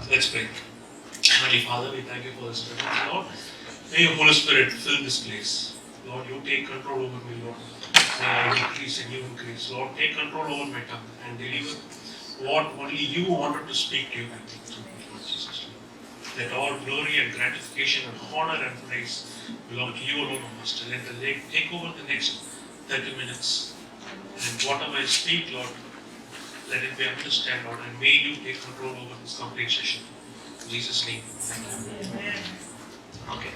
Let's pray. Heavenly Father, we thank you for this presence, Lord. May your Holy Spirit fill this place. Lord, you take control over me, Lord. May I decrease and you increase. Lord, take control over my tongue and deliver what only you wanted to speak to you and think through me, Lord Jesus. Let all glory and gratification and honor and praise belong to you alone, O Master. Let the lake take over the next 30 minutes. And whatever I speak, Lord, let it be understood, Lord, and may you take control over this complete session. In Jesus' name. Amen. Okay.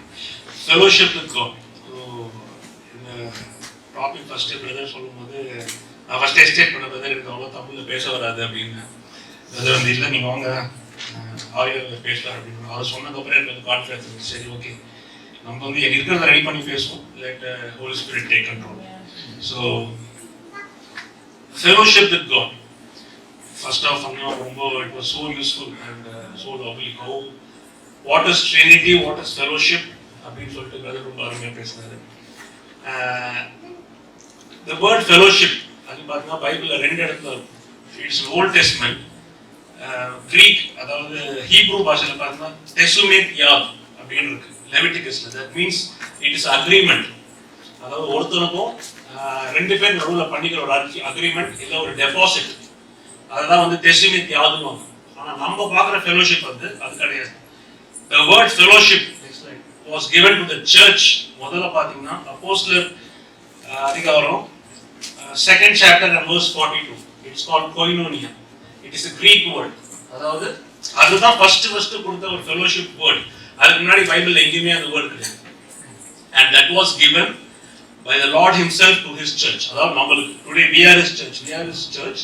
Fellowship with God. So, in the topic first brother சொல்லும்போது நான் first state பண்ண brother எனக்கு அவ்வளோ தமிழில் பேச வராது அப்படின்னு brother வந்து இல்லை நீங்கள் வாங்க ஆடியோவில் பேசலாம் அப்படின்னு அவர் சொன்னதுக்கப்புறம் எனக்கு வந்து கான்ஃபிடன்ஸ் இருந்துச்சு. சரி ஓகே நம்ம வந்து இருக்கிறத ரெடி பண்ணி பேசுவோம். Let holy spirit take control. So fellowship with God first of ரொம்ப it was so useful and so lovely. How what is trinity, what is fellowship அப்படின்னு சொல்லிட்டு பிரதர் ரொம்ப அருமையாக பேசினாரு. The word fellowship அது பார்த்தீங்கன்னா பைபிளில் 2 இடத்துல இருக்கும். இட்ஸ் ஓல்ட் டெஸ்ட்மென்ட் கிரீக், அதாவது ஹீப்ரூ பாஷையில் பார்த்தீங்கன்னா தெசுமேத் யாத் அப்படின்னு இருக்கு லெவிட்டிகஸ்ல. That means it is agreement. அதாவது ஒருத்தனுக்கும் 2 பேர் நடுவில் பண்ணிக்கிற ஒரு அக்ரிமெண்ட் இல்லை ஒரு டெபாசிட். அதுதான் வந்து தெசுமேத் யாதுன்னு. ஆனால் நம்ம பார்க்குற ஃபெலோஷிப் வந்து அது கிடையாது. The word fellowship was given to the church. முதல்ல பார்த்தீங்கன்னா அப்போஸ்தலர் அதிகாரம் 2nd chapter and verse 42. It's called koinonia. It is a Greek word. அதாவது அதுதான் ஃபர்ஸ்ட் கொடுத்த ஒரு ஃபெலோஷிப் வேர்ட். அதுக்கு முன்னாடி பைபிள்ல எங்கேயுமே அந்த வேர்ட் கிடையாது. And that was given by the Lord himself to his church. அதாவது நம்மளுக்கு today we are his church. We are his church.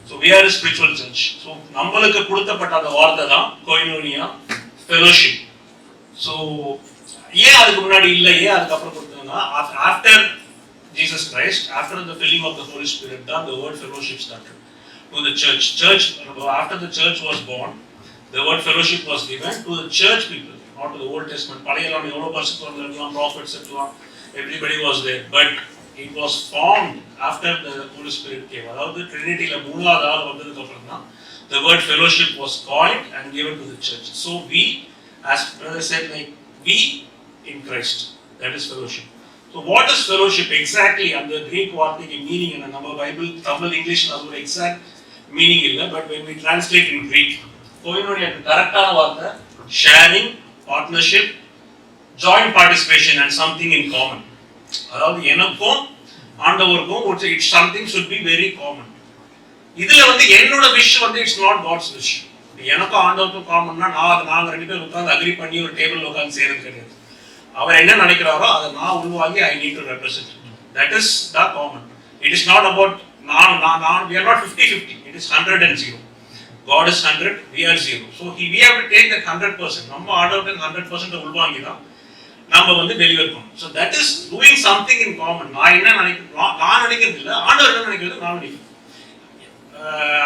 So we are a spiritual church. So நம்மளுக்கு கொடுக்கப்பட்ட அந்த வார்த்தை தான் koinonia, fellowship. So ஏன் அதுக்கு முன்னாடி இல்லை, ஏன் அதுக்கப்புறம் கொடுத்தாங்கன்னா after Jesus Christ, after the filling of the Holy Spirit, the word fellowship started to the church. After the church was born, the word fellowship was given to the church people, not to the Old Testament. பழையலாம் எவ்வளோ பரிசுத்தவான்கள் இருக்கலாம், prophets இருக்கலாம், everybody was there. But it was formed after the Holy Spirit came. அதாவது ட்ரினிட்டியில் 3வது ஆள் வந்ததுக்கு அப்புறம் தான் the word fellowship was coined and given to the church. So we, as brother said, like we in Christ, that is fellowship. So what is fellowship exactly? And the Greek word meaning in our Bible, Tamil, English, our exact meaning illa. But when we translate in Greek, koinonia correctana vaartha sharing, partnership, joint participation and something in common. அதாவது எனக்கும் ஆண்டவருக்கும் it's something should be very common. இதுல வந்து என்னோட wish வந்து it's not God's wish. எனக்கும் ஆண்டவருக்கும் காமன்னா நாங்க 2 பேர் உட்கார்ந்து அக்ரி பண்ணி ஒரு டேபிள்ல உட்கார்ந்து செய்யறது கிடையாது. அவர் என்ன நினைக்கிறாரோ அதை நான் உள்வாங்கி ஐ need to represent. That is the common. It is not about நான் we are not 50-50. It is 100 and 0. God is 100, we are 0. So we have to take that 100%. நம்ம ஆர்டர் 100% உள்வாங்கி தான் நம்ம வந்து டெலிவர் பண்ணணும். So that is doing something in common. நான் என்ன நினைக்கிறேன், நான் நினைக்கிறது இல்லை, ஆண்டவர் என்ன நினைக்கிறது நான் நினைக்கிறேன்.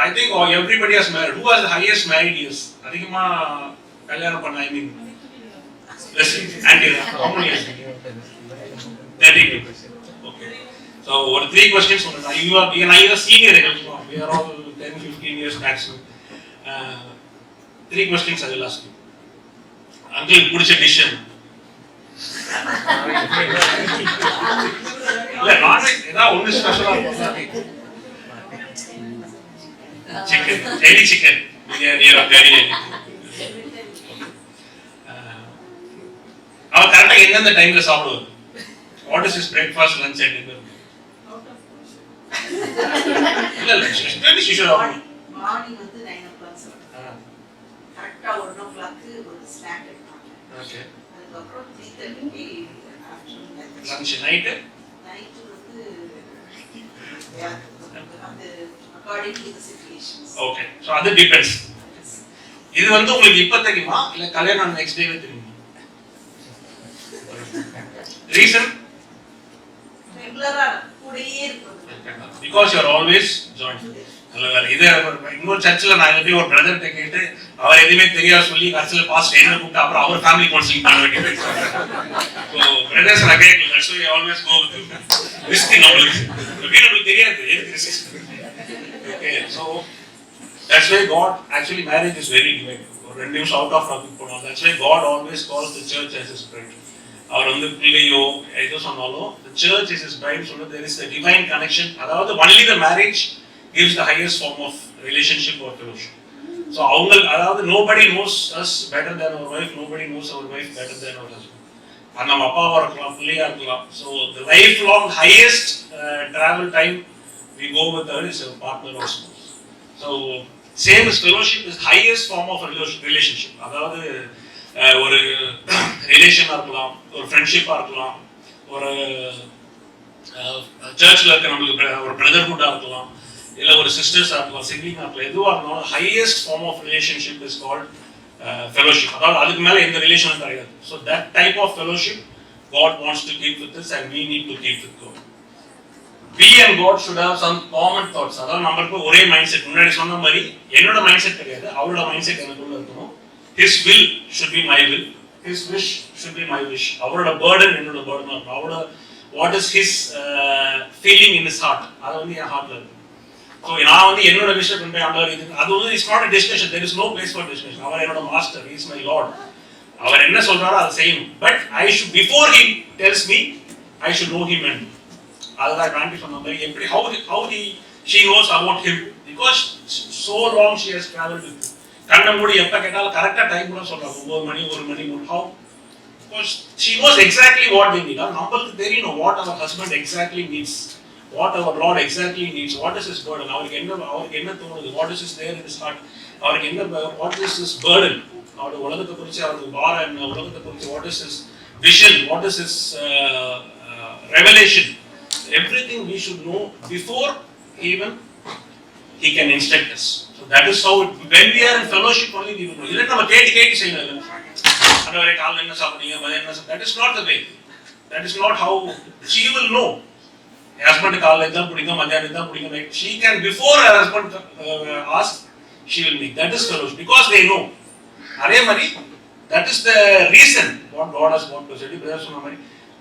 I think everybody has married. Who has the highest married years? அதிகமா கல்யாணம் பண்ண, I mean how many years? 32. Okay. So what 3 questions? You are senior. We are all 10-15 years maximum. 3 questions I will ask you. Uncle, put a dish in. இல்ல non veg ஏதாவது ஒன்று ஸ்பெஷலா இருக்கும். Chicken, daily chicken biryani biryani. அவர் கரெக்டா எந்தெந்த டைம்ல சாப்பிடுவார்? What is his breakfast, lunch and dinner? இல்ல ஸ்பெஷலி ஷிஷர் மார்னிங் வந்து 9 o'clock சாப்பிடுவாங்க. கரெக்ட்டா 1 o'clock ஒரு ஸ்நாக் எடுப்பாங்க. ஓகே. அதுக்கு அப்புறம் 3:30 ஆஃப்டர்நூன் லஞ்ச். நைட் வந்து அந்த according to the situations. Okay. So அது டிபெண்ட்ஸ். இது வந்து உங்களுக்கு இப்ப தெரியுமா இல்ல கல்யாணம் நெக்ஸ்ட் டேவே தெரியுமா? Reason? Regular கூடயே இருப்பது. Because you are always joined. இது இன்னொரு சர்ச்சில் நான் எப்படி ஒரு பிரதர் கேட்டு அவர் எதுவுமே தெரியாது சொல்லி கடைசியில் பாஸ்ட் என்ன கூப்பிட்டு அப்புறம் அவர் ஃபேமிலி கவுன்சிலிங் பண்ண வேண்டியது. ஸோ பிரதர்ஸ் நான் கேட்கல. That's why always go with risk. நம்மளுக்கு தெரியாது எதுக்கு risk. Okay. So that's why God actually marriage is very divine. ஒரு 2 நிமிஷம் அவுட் ஆஃப் டாபிக் போனோம். That's why God always calls the church as his bride. அவர் வந்து பிள்ளையோ ஏதோ சொன்னாலும் the church is his bride. So there is a divine connection. அதாவது only the marriage gives the highest form of relationship or fellowship. So அவங்க அதாவது nobody knows us better than our wife, nobody knows our wife better than our husband. அது நம்ம அப்பாவா இருக்கலாம், பிள்ளையா இருக்கலாம். So the lifelong highest travel time we go with her is a partner or spouse. So same as fellowship is highest form of relationship. அதாவது ஒரு ரிலேஷனா இருக்கலாம், ஒரு ஃப்ரெண்ட்ஷிப்பா இருக்கலாம், ஒரு சர்ச்ல இருக்க நம்மளுக்கு ஒரு பிரதர்ஹுட்டா இருக்கலாம், இல்ல ஒரு சிஸ்டர்ஸா இருக்கலாம், சிப்ளிங்கா இருக்கலாம், எதுவா இருந்தாலும் highest form of relationship is called fellowship. அதாவது அதுக்கு மேல எந்த ரிலேஷனும் கிடையாது. So that type of fellowship God wants to keep with us and we need to keep with God. We and God should have some common thoughts. அதாவது நமக்கு ஒரே mind set. முன்னாடி சொன்ன மாதிரி என்னோட மைண்ட் செட் கிடையாது, அவரோட மைண்ட் செட் எனக்குள்ள இருக்கணும். His will should be my will. His wish should be my wish. அவரோட burden என்னோட burden இருக்கும். அவரோட what is his feeling in his heart, அது வந்து என் ஹார்ட்ல இருக்கு. ஸோ நான் வந்து என்னோட விஷயம் கொண்டு போய் ஆண்டவர் இது அது வந்து it's not a destination. There is no place for destination. அவர் என்னோட master, he is my Lord. அவர் என்ன சொல்றாரோ அதை செய்யணும். But I should before he tells me I should know him. And அதுதான் ராண்டி சொன்ன மாதிரி எப்படி how she knows about him because so long she has traveled with him. கண்ணை மூடி எப்ப கேட்டாலும் கரெக்டா டைம் கூட சொல்றாங்க. 9 மணி 1 மணி how because she knows exactly what they need. நம்மளுக்கு தெரியணும் what our husband exactly needs, what our Lord exactly needs, what is his burden, அவருக்கு என்ன தோணுது, what is his there in his heart, அவருக்கு என்ன what is his burden, அவருடைய உலகத்தை குறித்து அவருக்கு பாரம் என்ன, உலகத்தை குறித்து what is his vision, what is his revelation, everything we should know before even he can instruct us. So that is how when we are in fellowship only we will know. இல்ல நம்ம கேட்டு செய்யணும். அந்தவரை காலையில என்ன சாப்பிட்டீங்க, மதியம் என்ன சாப்பிட்டீங்க, that is not the way, that is not how she will know. Husband காலையில தான் பிடிக்கும், மதியானம் தான் பிடிக்கும். She can before her husband ask, she will make. That is fellowship because they know. அதே மாதிரி that is the reason what God has want to say. Brother சொன்ன மாதிரி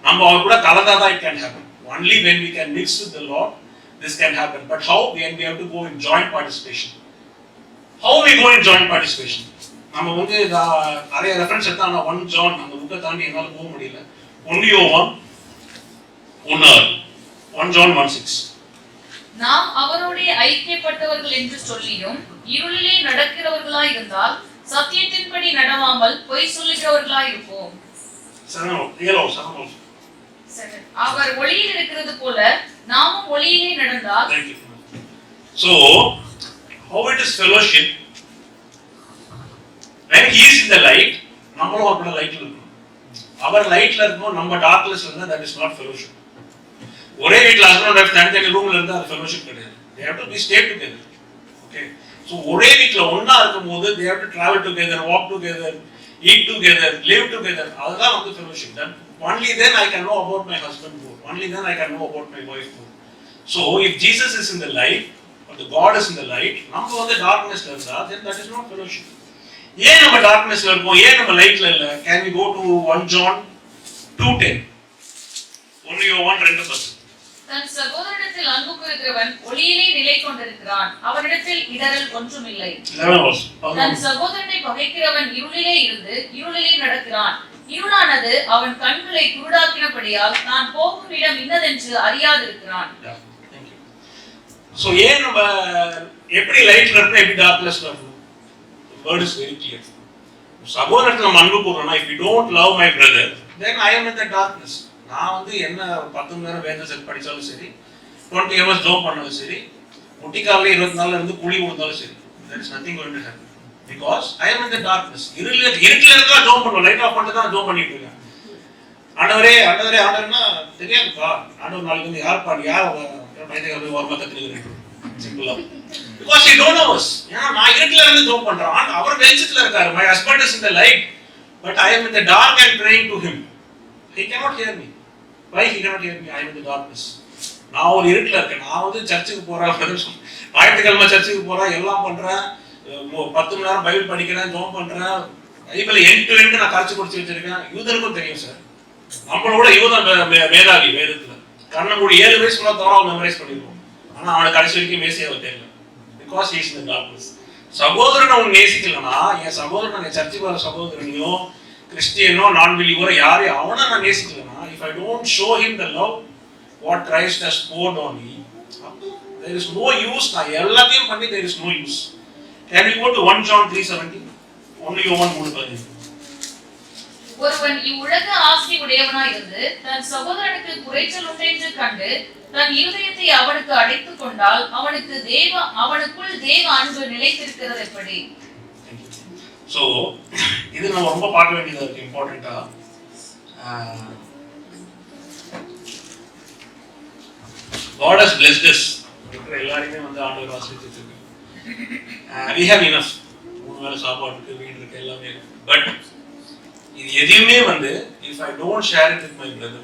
நம்ம அவர் கூட கலந்தாதான் it can happen. Only when we can mix with the Lord this can happen. But how? When we have to go in joint participation. How we go in joint participation? நம்ம வந்து நிறைய reference எடுத்தா 1 John அந்த புக்கை தாண்டி என்னால போக முடியல. Only John 1 John 1:6. நாம் அவரோடு ஐக்கியப்பட்டவர்கள் என்று சொல்லியும் இருளிலே நடக்கிறவர்களாய் இருந்தால் சத்தியத்தின்படி நடவாமல் பொய் சொல்லுகிறவர்களாய் இருப்போம். அவர் ஒளியில் இருக்கிறது போல நாமும் ஒளியிலே நடந்தால். So how it is fellowship? When he is in the light, நம்மளும் அவரோட லைட்ல இருக்கணும். அவர் லைட்ல இருக்கணும், நம்ம டார்க்னஸ்ல இருந்தா that is not fellowship. ஒரே வீட்ல ஹஸ்பண்ட் வைஃப் தனித்தனி ரூம்ல இருந்தா அது ஃபெலோஷிப் கிடையாது. They have to be stay together. Okay. So ஒரே வீட்ல ஒண்ணா இருக்கும்போது they have to travel together, walk together, eat together, live together. அதுதான் வந்து fellowship. Then only then I can know about my husband more. Only then I can know about my wife more. So if Jesus is in the light, or the God is in the light, நம்ம வந்து டார்க்னஸ்ல இருந்தா then that is not fellowship. ஏன் நம்ம டார்க்னஸ்ல இருக்கோம், ஏன் நம்ம லைட்ல இல்ல? Can we go to 1 John 2:10? 1 John 2:10. தன் சகோதரனிடத்தில் அன்பு கூறுகிறவன் ஒளியிலே நிலை கொண்டிருக்கிறான், அவனிடத்தில் இடறல் ஒன்றுமில்லை. தன் சகோதரனை பகைக்கிறவன் இருளிலே இருந்து இருளிலே நடக்கிறான், இருளானது அவன் கண்களை குருடாக்கினபடியால் நான் போகும் இடம் இன்னதென்று அறியாதிருக்கிறான். So ஏன் நம்ம எப்படி லைட்ல இருக்கோம், எப்படி டார்க்னஸ்ல இருக்கோம்? The word is very clear. சகோதரனுக்கு நம்ம அன்பு கூறணும். If you don't love my brother, then I am in the darkness. நான் வந்து என்ன 10 மணி நேரம் வேத படிச்சாலும் சரி, 20 hours ஜோம் பண்ணாலும் சரி, முட்டிக்காலில் 24 இருந்து குழி விழுந்தாலும் சரி, there is nothing going to happen because I am in the darkness. இருட்டில் இருக்கா ஜோம் பண்ணுவோம், லைட் ஆஃப் பண்ணிட்டு தான் ஜோம் பண்ணிட்டு இருக்கேன். ஆண்டவர்னா தெரியாதுப்பா, ஆண்டவர் நாளைக்கு வந்து யாருப்பா யார் பயத்துக்கு போய் ஓரமாக கற்றுக்கிறேன் சிம்பிளா because he don't know us. ஏன்னா நான் இருட்டில் இருந்து ஜோம் பண்றேன், அவர் வெளிச்சத்தில் இருக்காரு. My husband is in the light but I am in the dark and praying to him. He cannot hear me. Why he cannot hear me? I am in the darkness. நான் ஒரு இருட்டில் இருக்கேன். நான் வந்து சர்ச்சுக்கு போறேன், ஞாயிற்றுக்கிழமை சர்ச்சுக்கு போறேன், எல்லாம் பண்றேன், 10 மணி நேரம் பைபிள் படிக்கிறேன், ஜோம் பண்றேன், பைபிளை எண்ட் டு எண்ட் நான் கரைச்சி குடிச்சு வச்சிருக்கேன். யூதருக்கும் தெரியும் சார், நம்மளோட யூதன் மேதாவி வேதத்துல கண்ணை மூடி 7 வயசுக்குள்ள தோறாவை மெமரைஸ் பண்ணிடுவோம். ஆனா அவனை கடைசி வரைக்கும் மேசியாவை தெரியல because he is in the darkness. சகோதரனை உன் நேசிக்கலனா, என் சகோதரன் என் சர்ச்சுக்கு வர சகோதரனையோ கிறிஸ்டியனோ நான் பிலீவரோ யாரையும் அவனை நான் நேசிக்கலனா, if I don't show him the love what Christ has poured on me, there is no use. நான் எல்லாத்தையும் பண்ணி there is no use. Can we go to 1 John 3:17? Only John 3:17. ஒருவன் இவ்வுலக ஆசை உடையவனாய் இருந்து தன் சகோதரனுக்கு குறைச்சல் உண்டென்று கண்டு தன் இருதயத்தை அவனுக்கு அடைத்துக் கொண்டால் அவனுக்குள் தேவ அன்பு நிலைத்திருக்கிறது எப்படி? So இது நம்ம ரொம்ப பார்க்க வேண்டியதா இருக்கு, இம்பார்ட்டண்டா. God has blessed us. எல்லாருமே வந்து ஆண்டவர் ஆசீர்வதிச்சிருக்காரு. We have enough. 3 வேளை சாப்பாட்டுக்கு வீடு இருக்கு, எல்லாமே இருக்கு. பட் இது எதுவுமே வந்து if I don't share it with my brother,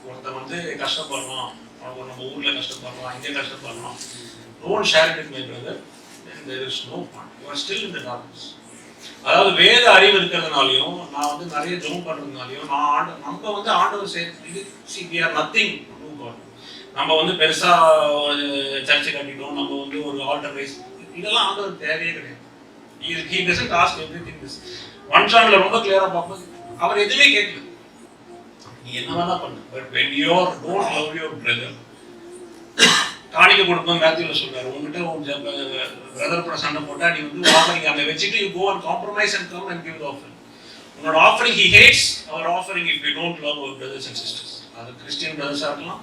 ஒருத்தன் வந்து கஷ்டப்படுறான், நம்ம ஊர்ல கஷ்டப்படுறான், இங்கே கஷ்டப்படுறான், don't share it with my brother, then there is no point. You are still in the darkness. அதாவது வேத அறிவு இருக்கிறதுனாலையும் நான் வந்து நிறைய ஜெபம் பண்றதுனாலையும் நம்ம வந்து ஆண்டவர் we are nothing to God. நம்ம வந்து பெருசா சர்ச்சை கட்டிட்டோம், நம்ம வந்து ஒரு ஆல்டர் ரைஸ், இதெல்லாம் ஆண்டவர் தேவையே கிடையாது. He doesn't ask everything this. 1 Johnல ரொம்ப கிளியரா பார்ப்போம், அவர் எதுவுமே கேட்கல, நீ என்ன வேணா பண்ணு, but when you don't love your brother. காணிக்க கொடுப்போம் மேத்யூல சொல்றாரு, உங்ககிட்ட உன் பிரதர் கூட சண்டை போட்டா நீ வந்து ஆஃபரிங் அங்க வச்சுட்டு you go and compromise and come and give the offering. உன்னோட offering he hates our offering if we don't love our brothers and sisters. அது கிறிஸ்டியன் பிரதர்ஸா இருக்கலாம்,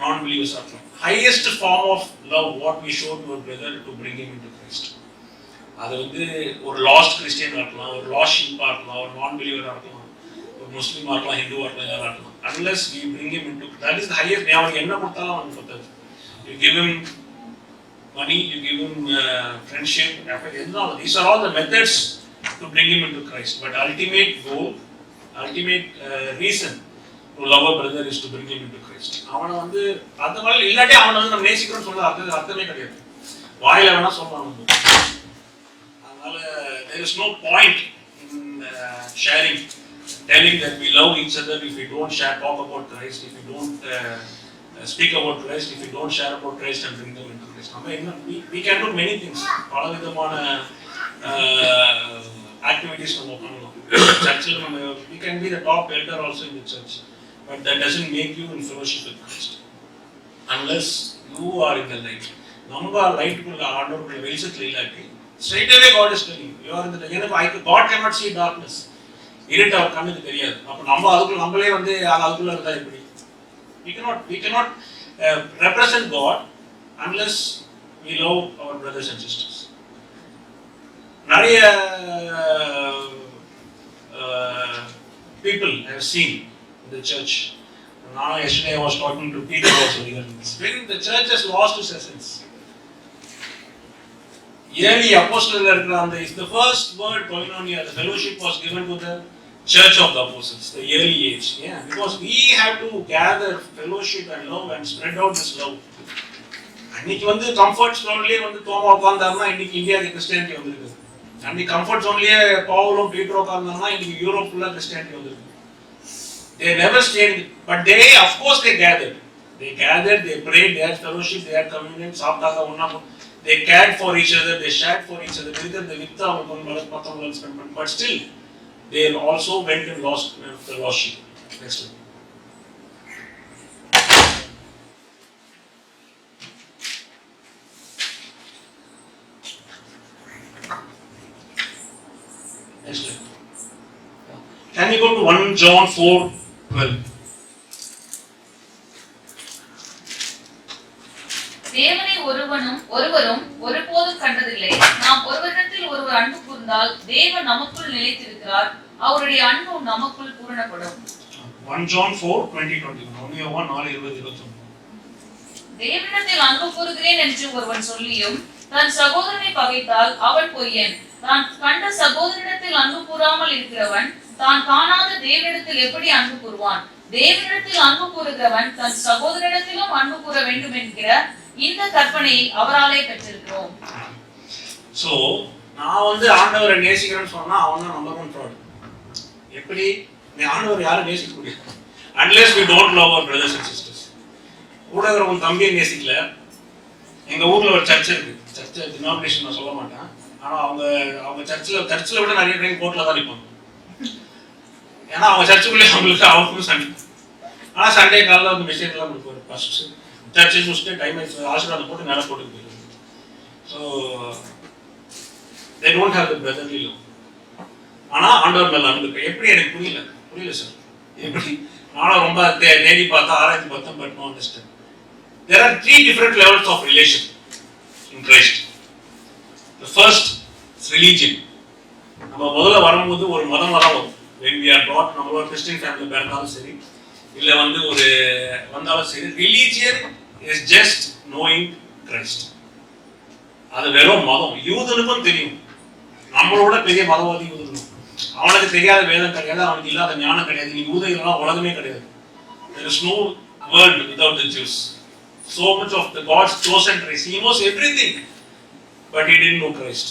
நான் பிலீவர்ஸா இருக்கலாம். highest form of love what we show to our brother to bring him into Christ. அது வந்து ஒரு last கிறிஸ்டியனா இருக்கலாம், ஒரு லாஸ்ட் ஷீப்பா இருக்கலாம், ஒரு நான் பிலீவரா இருக்கலாம், ஒரு முஸ்லீமா இருக்கலாம், ஹிந்துவா இருக்கலாம், யாரா இருக்கலாம். unless we bring him into, that is the highest. நீ அவனுக்கு என்ன கொடுத்தாலும் அவனுக்கு பத்தாது. You give him money, you give him friendship, these are all the methods to bring him into Christ. But ultimate goal, ultimate reason to love a brother is to bring him into Christ. அவனை வந்து அந்த மாதிரி இல்லாட்டி அவனை வந்து நம்ம நேசிக்கிறோம்னு சொல்ல அர்த்தமே கிடையாது, வாயில வேணா சொல்லலாம். அதனால there is no point in sharing, telling that we love each other if we don't talk about Christ, if we don't speak about Christ, if we don't share about Christ and bring them into Christ. We can do many things. பல விதமான activities நம்ம பண்ணலாம். சர்ச்சில் நம்ம we can be the top elder also in the church, but that doesn't make you in fellowship with Christ unless you are in the light. நம்ம லைட்டுக்குள்ள ஆண்டவருடைய வெளிச்சத்தில் இல்லாட்டி straight away God is telling you are in the light. God cannot see darkness. இருட்டு அவர் கண்ணுக்கு தெரியாது. அப்ப நம்ம அதுக்குள்ள நம்மளே வந்து அதுக்குள்ள இருந்தா எப்படி? We cannot represent God unless we love our brothers and sisters. நிறைய people I have seen in the church. Now yesterday I was talking to Peter also regarding this. When the church has lost its essence. Early apostles is the first word koinonia, the fellowship was given to the Church of the Apostles, the early age. Yeah, because we have to gather fellowship and love and spread out this love. அன்னைக்கு வந்து comfort ஜோன்லயே வந்து தோமா உட்கார்ந்தாருன்னா இன்னைக்கு இந்தியாவுக்கு Christianity வந்திருக்கு. அன்னைக்கு comfort ஜோன்லயே பவுலும் பீட்டரும் உட்கார்ந்தாருன்னா இன்னைக்கு Europe ஃபுல்லா கிறிஸ்டியானிட்டி வந்திருக்கு. They never stayed, but they, of course, they gathered. They prayed, they had fellowship, they had communion, சாப்பிட்டாங்க ஒண்ணா. They cared for each other, they shared for each other. The with அவங்க கொஞ்சம் மத்தவங்க spend பண்ணி, but still they also went and lost the lost sheep. Next one. Next one. Can you go to 1 John 4:12? தேவனை ஒருவரும் ஒருபோதும் கண்டதில்லை. நாம் ஒருவரிடத்தில் ஒருவர் அன்பு கூர்ந்தால் தேவன் நமக்குள் நிலைத்திருக்கிறார், அவருடைய அன்பு நமக்குள் பூரணப்படும். 1 John 4:20. தேவனிடத்தில் அன்பு கூறுகிறேன் என்று ஒருவன் சொல்லியும் தன் சகோதரனை பகைத்தால் அவன் பொய்யன். தான் கண்ட சகோதரனிடத்தில் அன்பு கூறாமல் இருக்கிறவன் தான் காணாத தேவனிடத்தில் எப்படி அன்பு கூறுவான்? தேவனிடத்தில் அன்பு கூறுகிறவன் தன் சகோதரனிடத்திலும் அன்பு கூற வேண்டும் என்கிற இந்த கற்பனையை அவராலே பெற்றிருக்கிறோம். சோ நான் வந்து ஆண்டவரை நேசிக்கிறேன்னு சொன்னா அவன் தான் நம்பர் 1 ஃப்ராட். எப்படி நீ ஆண்டவரை யாரும் நேசிக்க முடியாது unless we don't love our brothers and sisters. கூட இருக்கிற உன் தம்பியை நேசிக்கல. எங்க ஊர்ல ஒரு சர்ச் இருக்கு, சர்ச் டினாமினேஷன் நான் சொல்ல மாட்டேன். ஆனால் அவங்க சர்ச்சில் விட நிறைய டைம் கோர்ட்டில் தான் நிற்பாங்க. ஏன்னா அவங்க சர்ச்சுக்குள்ளே அவங்களுக்கும் சண்டே. ஆனால் சண்டே காலையில் வந்து மெசேஜ்லாம் கொடுப்பாரு. ஃபர்ஸ்ட் சர்ச்சை முடிச்சுட்டு டைம் ஆசீர்வாதம் போட்டு மேலே போட்டு போயிடுவாங்க. So they don't have the brotherly love. ஆனால் ஆண்டவர் மேலே அன்பு எப்படி எனக்கு புரியல சார். எப்படி நானும் ரொம்ப தேடி பார்த்தா ஆராய்ச்சி பார்த்தேன், but no understand. There are 3 different levels of relation in Christ. The first is religion. நம்ம முதல்ல வரும்போது ஒரு மதம் வரும். When we are brought, நம்ம ஒரு கிறிஸ்டியன் ஃபேமிலி பிறந்தாலும் சரி, இல்லை வந்து ஒரு வந்தாலும் சரி, religion is just knowing Christ. அது வெறும் மதம். யூதனுக்கும் தெரியும், நம்மளோட பெரிய மதவாதி யூதனும். அவனுக்கு தெரியாத வேதம் கிடையாது, அவனுக்கு இல்லாத ஞானம் கிடையாது. நீ யூதர்கள்லாம் உலகமே கிடையாது. There is no world without the Jews. So much of the God's chosen race. He knows everything, but he didn't know Christ.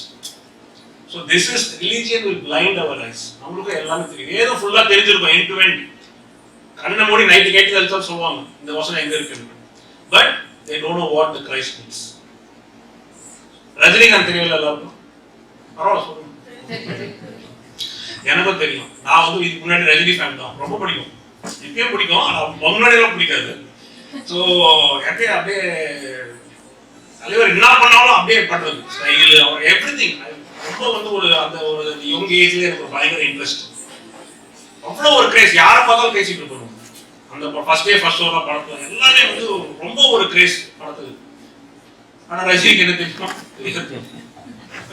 So this is religion will blind our eyes. நம்மளுக்கு எல்லாமே தெரியும், ஏதோ ஃபுல்லா தெரிஞ்சிருக்கும் end to end. கண்ணை மூடி night கேட்டு கழிச்சாலும் சொல்லுவாங்க இந்த வசனம் எங்க இருக்குன்னு. But they don't know what the Christ means. Rajinikanth தெரியல எல்லாருக்கும்? பரவாயில்ல சொல்லுங்க. எனக்கும் தெரியும். நான் வந்து இதுக்கு முன்னாடி ரஜினி ஃபேன் தான், ரொம்ப பிடிக்கும். இப்பயும் பிடிக்கும், ஆனால் முன்னாடி எல்லாம் பிடிக்காது. ஸோ அப்படியே தலைவர் என்ன பண்ணாலும் அப்படியே பண்றது ஸ்டைல், எவ்ரிதிங். ரொம்ப வந்து அந்த ஒரு யங் ஏஜ்ல எனக்கு ஒரு பயங்கர இன்ட்ரெஸ்ட். அவ்வளோ ஒரு கிரேஸ், யாரை பார்த்தாலும் பேசிட்டு இருக்கணும். அந்த ஃபர்ஸ்ட் டே ஃபர்ஸ்ட் ஷோலாம் படத்துல எல்லாமே வந்து ரொம்ப ஒரு கிரேஸ் படத்துக்கு. ஆனா ரஜினிக்கு என்ன தெரியும்?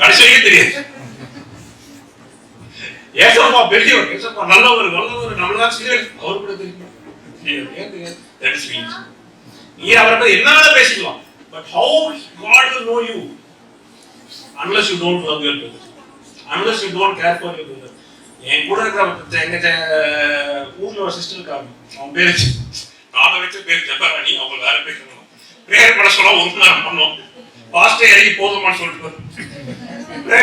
கடைசியே தெரியாது. ஏசப்பா பெரியவர், ஏசப்பா நல்லவர் நம்மளாம் சீரியல் அவரு கூட தெரியும். நீ அவரை என்ன பேசிக்கலாம், but how God will know you unless you don't love your brother, unless you don't care for your brother. என் கூட இருக்கிற எங்க ஊர்ல ஒரு சிஸ்டர் இருக்காங்க, அவன் பேரு நாம வச்ச பேர் ஜெபராணி. அவங்க வேற பேர் பிரேயர் பண்ண சொல்ல ஒரு நேரம் பண்ணோம். பாஸ்டே இறங்கி போதுமான்னு சொல்லிட்டு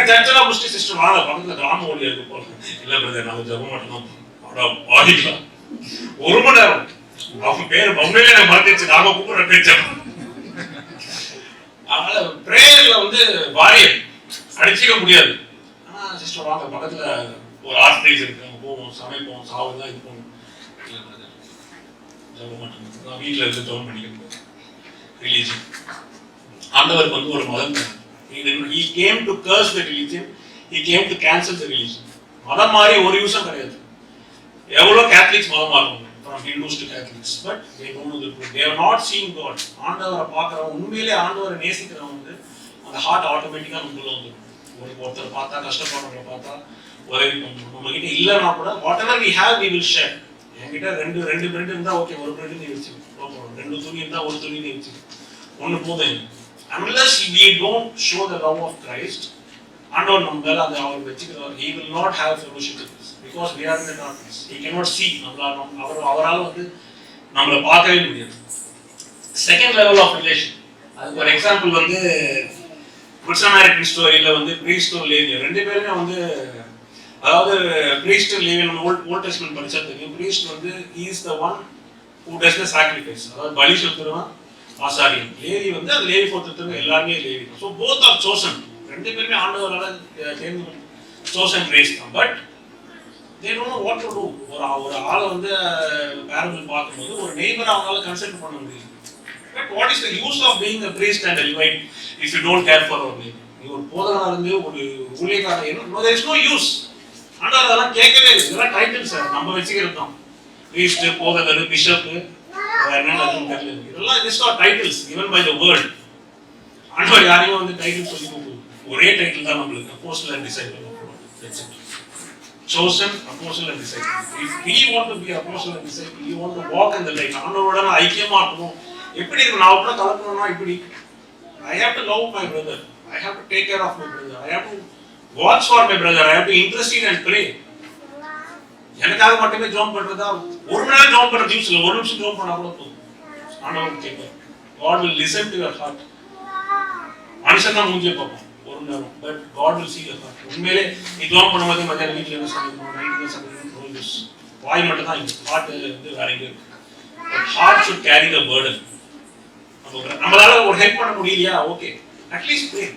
சர்ச்செல்லாம் முடிச்சுட்டு சிஸ்டர் வாங்க பக்கத்துல கிராம ஒளி இருக்கு போல. இல்ல பிரதர் நாங்க ஜெபம் மட்டும் பாதிக்கலாம். 1 மணி நேரம் அவங்க பேரு பவுண்டே மறந்துச்சு, நாம கூப்பிடுற பேச்ச. அதனால பிரேயர்ல வந்து வாரியம் அடிச்சுக்க முடியாது. ஆனா சிஸ்டர் வாங்க பக்கத்துல ஒரு ஆர்ட் இருக்கு, அங்க போவோம், சமைப்போம், சாவுதான் இது பண்ணுவோம். இல்ல பிரதர் ஜெபம் மட்டும் நான் வீட்டுல இருந்து ஜெபம் பண்ணிக்கிறேன். ரிலீஜன் ஆண்டவருக்கு வந்து ஒரு மதம். He came to curse the religion. He came to cancel the religion. மதம் மாதிரி ஒரு யூஸும் கிடையாது. எவ்வளோ கேத்தலிக்ஸ் மதம் மாறுவாங்க, from Hindus to Catholics, but they don't know the truth. They have not seen God. ஆண்டவரை பார்க்குறவங்க, உண்மையிலே ஆண்டவரை நேசிக்கிறவங்க வந்து அந்த ஹார்ட் ஆட்டோமேட்டிக்காக நமக்குள்ள வந்துடும். ஒருத்தர் பார்த்தா, கஷ்டப்படுறவங்களை பார்த்தா உதவி பண்ணணும். நம்ம கிட்ட இல்லைன்னா கூட whatever we have we will share. என்கிட்ட ரெண்டு பிரெட் இருந்தா ஓகே, ஒரு பிரெட் நீ வச்சுக்கோ. 2 துணி இருந்தா ஒரு துணி நீ வச்சுக்கோ, ஒன்று போதும். Unless we don't show the love of Christ, ஆண்டவர் நம்ம மேல அந்த அவர் வச்சுக்கிறார், he will not have fellowship with us because we are in the darkness. He cannot see. அவரால் வந்து நம்மளை பார்க்கவே முடியாது. செகண்ட் லெவல் ஆஃப் ரிலேஷன், அதுக்கு ஒரு எக்ஸாம்பிள் வந்து குட் சமாரிட்டன் ஸ்டோரியில வந்து பிரீஸ்ட் லேவியர் 2 பேருமே வந்து, அதாவது பிரீஸ்ட் லேவியர் நம்ம ஓல்ட் டெஸ்ட்மென்ட் படிச்சா தெரியும். பிரீஸ்ட் வந்து he is the one who does the sacrifice, அதாவது பலி செலுத்துறவன் ஆசாரியன். லேவி வந்து அந்த லேவி போட்டுறவங்க எல்லாருமே Levi. So both are chosen. 2 பேருமே ஆண்டவரால் தேர்ந்து சோசன் ரேஸ் தான். But they don't know what to do. ஒரு ஆளை வந்து பேரபிள் பார்க்கும்போது ஒரு நெய்பர் அவங்களால கன்சல்ட் பண்ண முடியும். But what is the use of being a priest and a Levite if you don't care for our neighbor? நீ ஒரு போதகனா இருந்து ஒரு ஊழியக்காரன், there is no use. ஆண்டவர் அதெல்லாம் கேட்கவே இல்லை. இதெல்லாம் டைட்டில் சார் நம்ம வச்சுக்கிறது தான். priest, போதகர், பிஷப், இதெல்லாம் just are titles given by the world. ஆண்டவர் யாரையும் வந்து டைட்டில் சொல்லி கொடுக்கும். ஒரே டைட்டில் தான் நம்மளுக்கு, apostle and disciple. That's it. Chosen, apostle and disciple. If we want to be apostle and disciple, we want to walk in the light. ஆண்டவரோட நான் ஐக்கியமா இருக்கணும். எப்படி இருக்கு, நான் அவரோட கலக்கணும்னா இப்படி. I have to love my brother. I have to take care of my brother. I have to watch for my brother. I have to intercede and pray. எனக்காக மட்டுமே ஜெபம் பண்றதா? 1 மணி நேரம் ஜெபம் பண்றது யூஸ் இல்ல, 1 நிமிஷம் ஜெபம் பண்ணா கூட போதும். ஆண்டவர் கேட்பார். God will listen to your heart. மனுஷன் தான் மூஞ்சியை பார்ப்போம் 1 நேரம், but God will see your heart. உண்மையிலே நீ ஜெபம் பண்ணும்போது மத்தியான வீட்டில் என்ன சமைக்கணும், நைட்டு என்ன சமைக்கணும், வாய் மட்டும் தான் இருக்கு, ஹார்ட் வந்து வேற எங்க இருக்கு. Heart should carry the burden. நம்மளால ஒரு ஹெல்ப் பண்ண முடியலையா, okay, at least pray.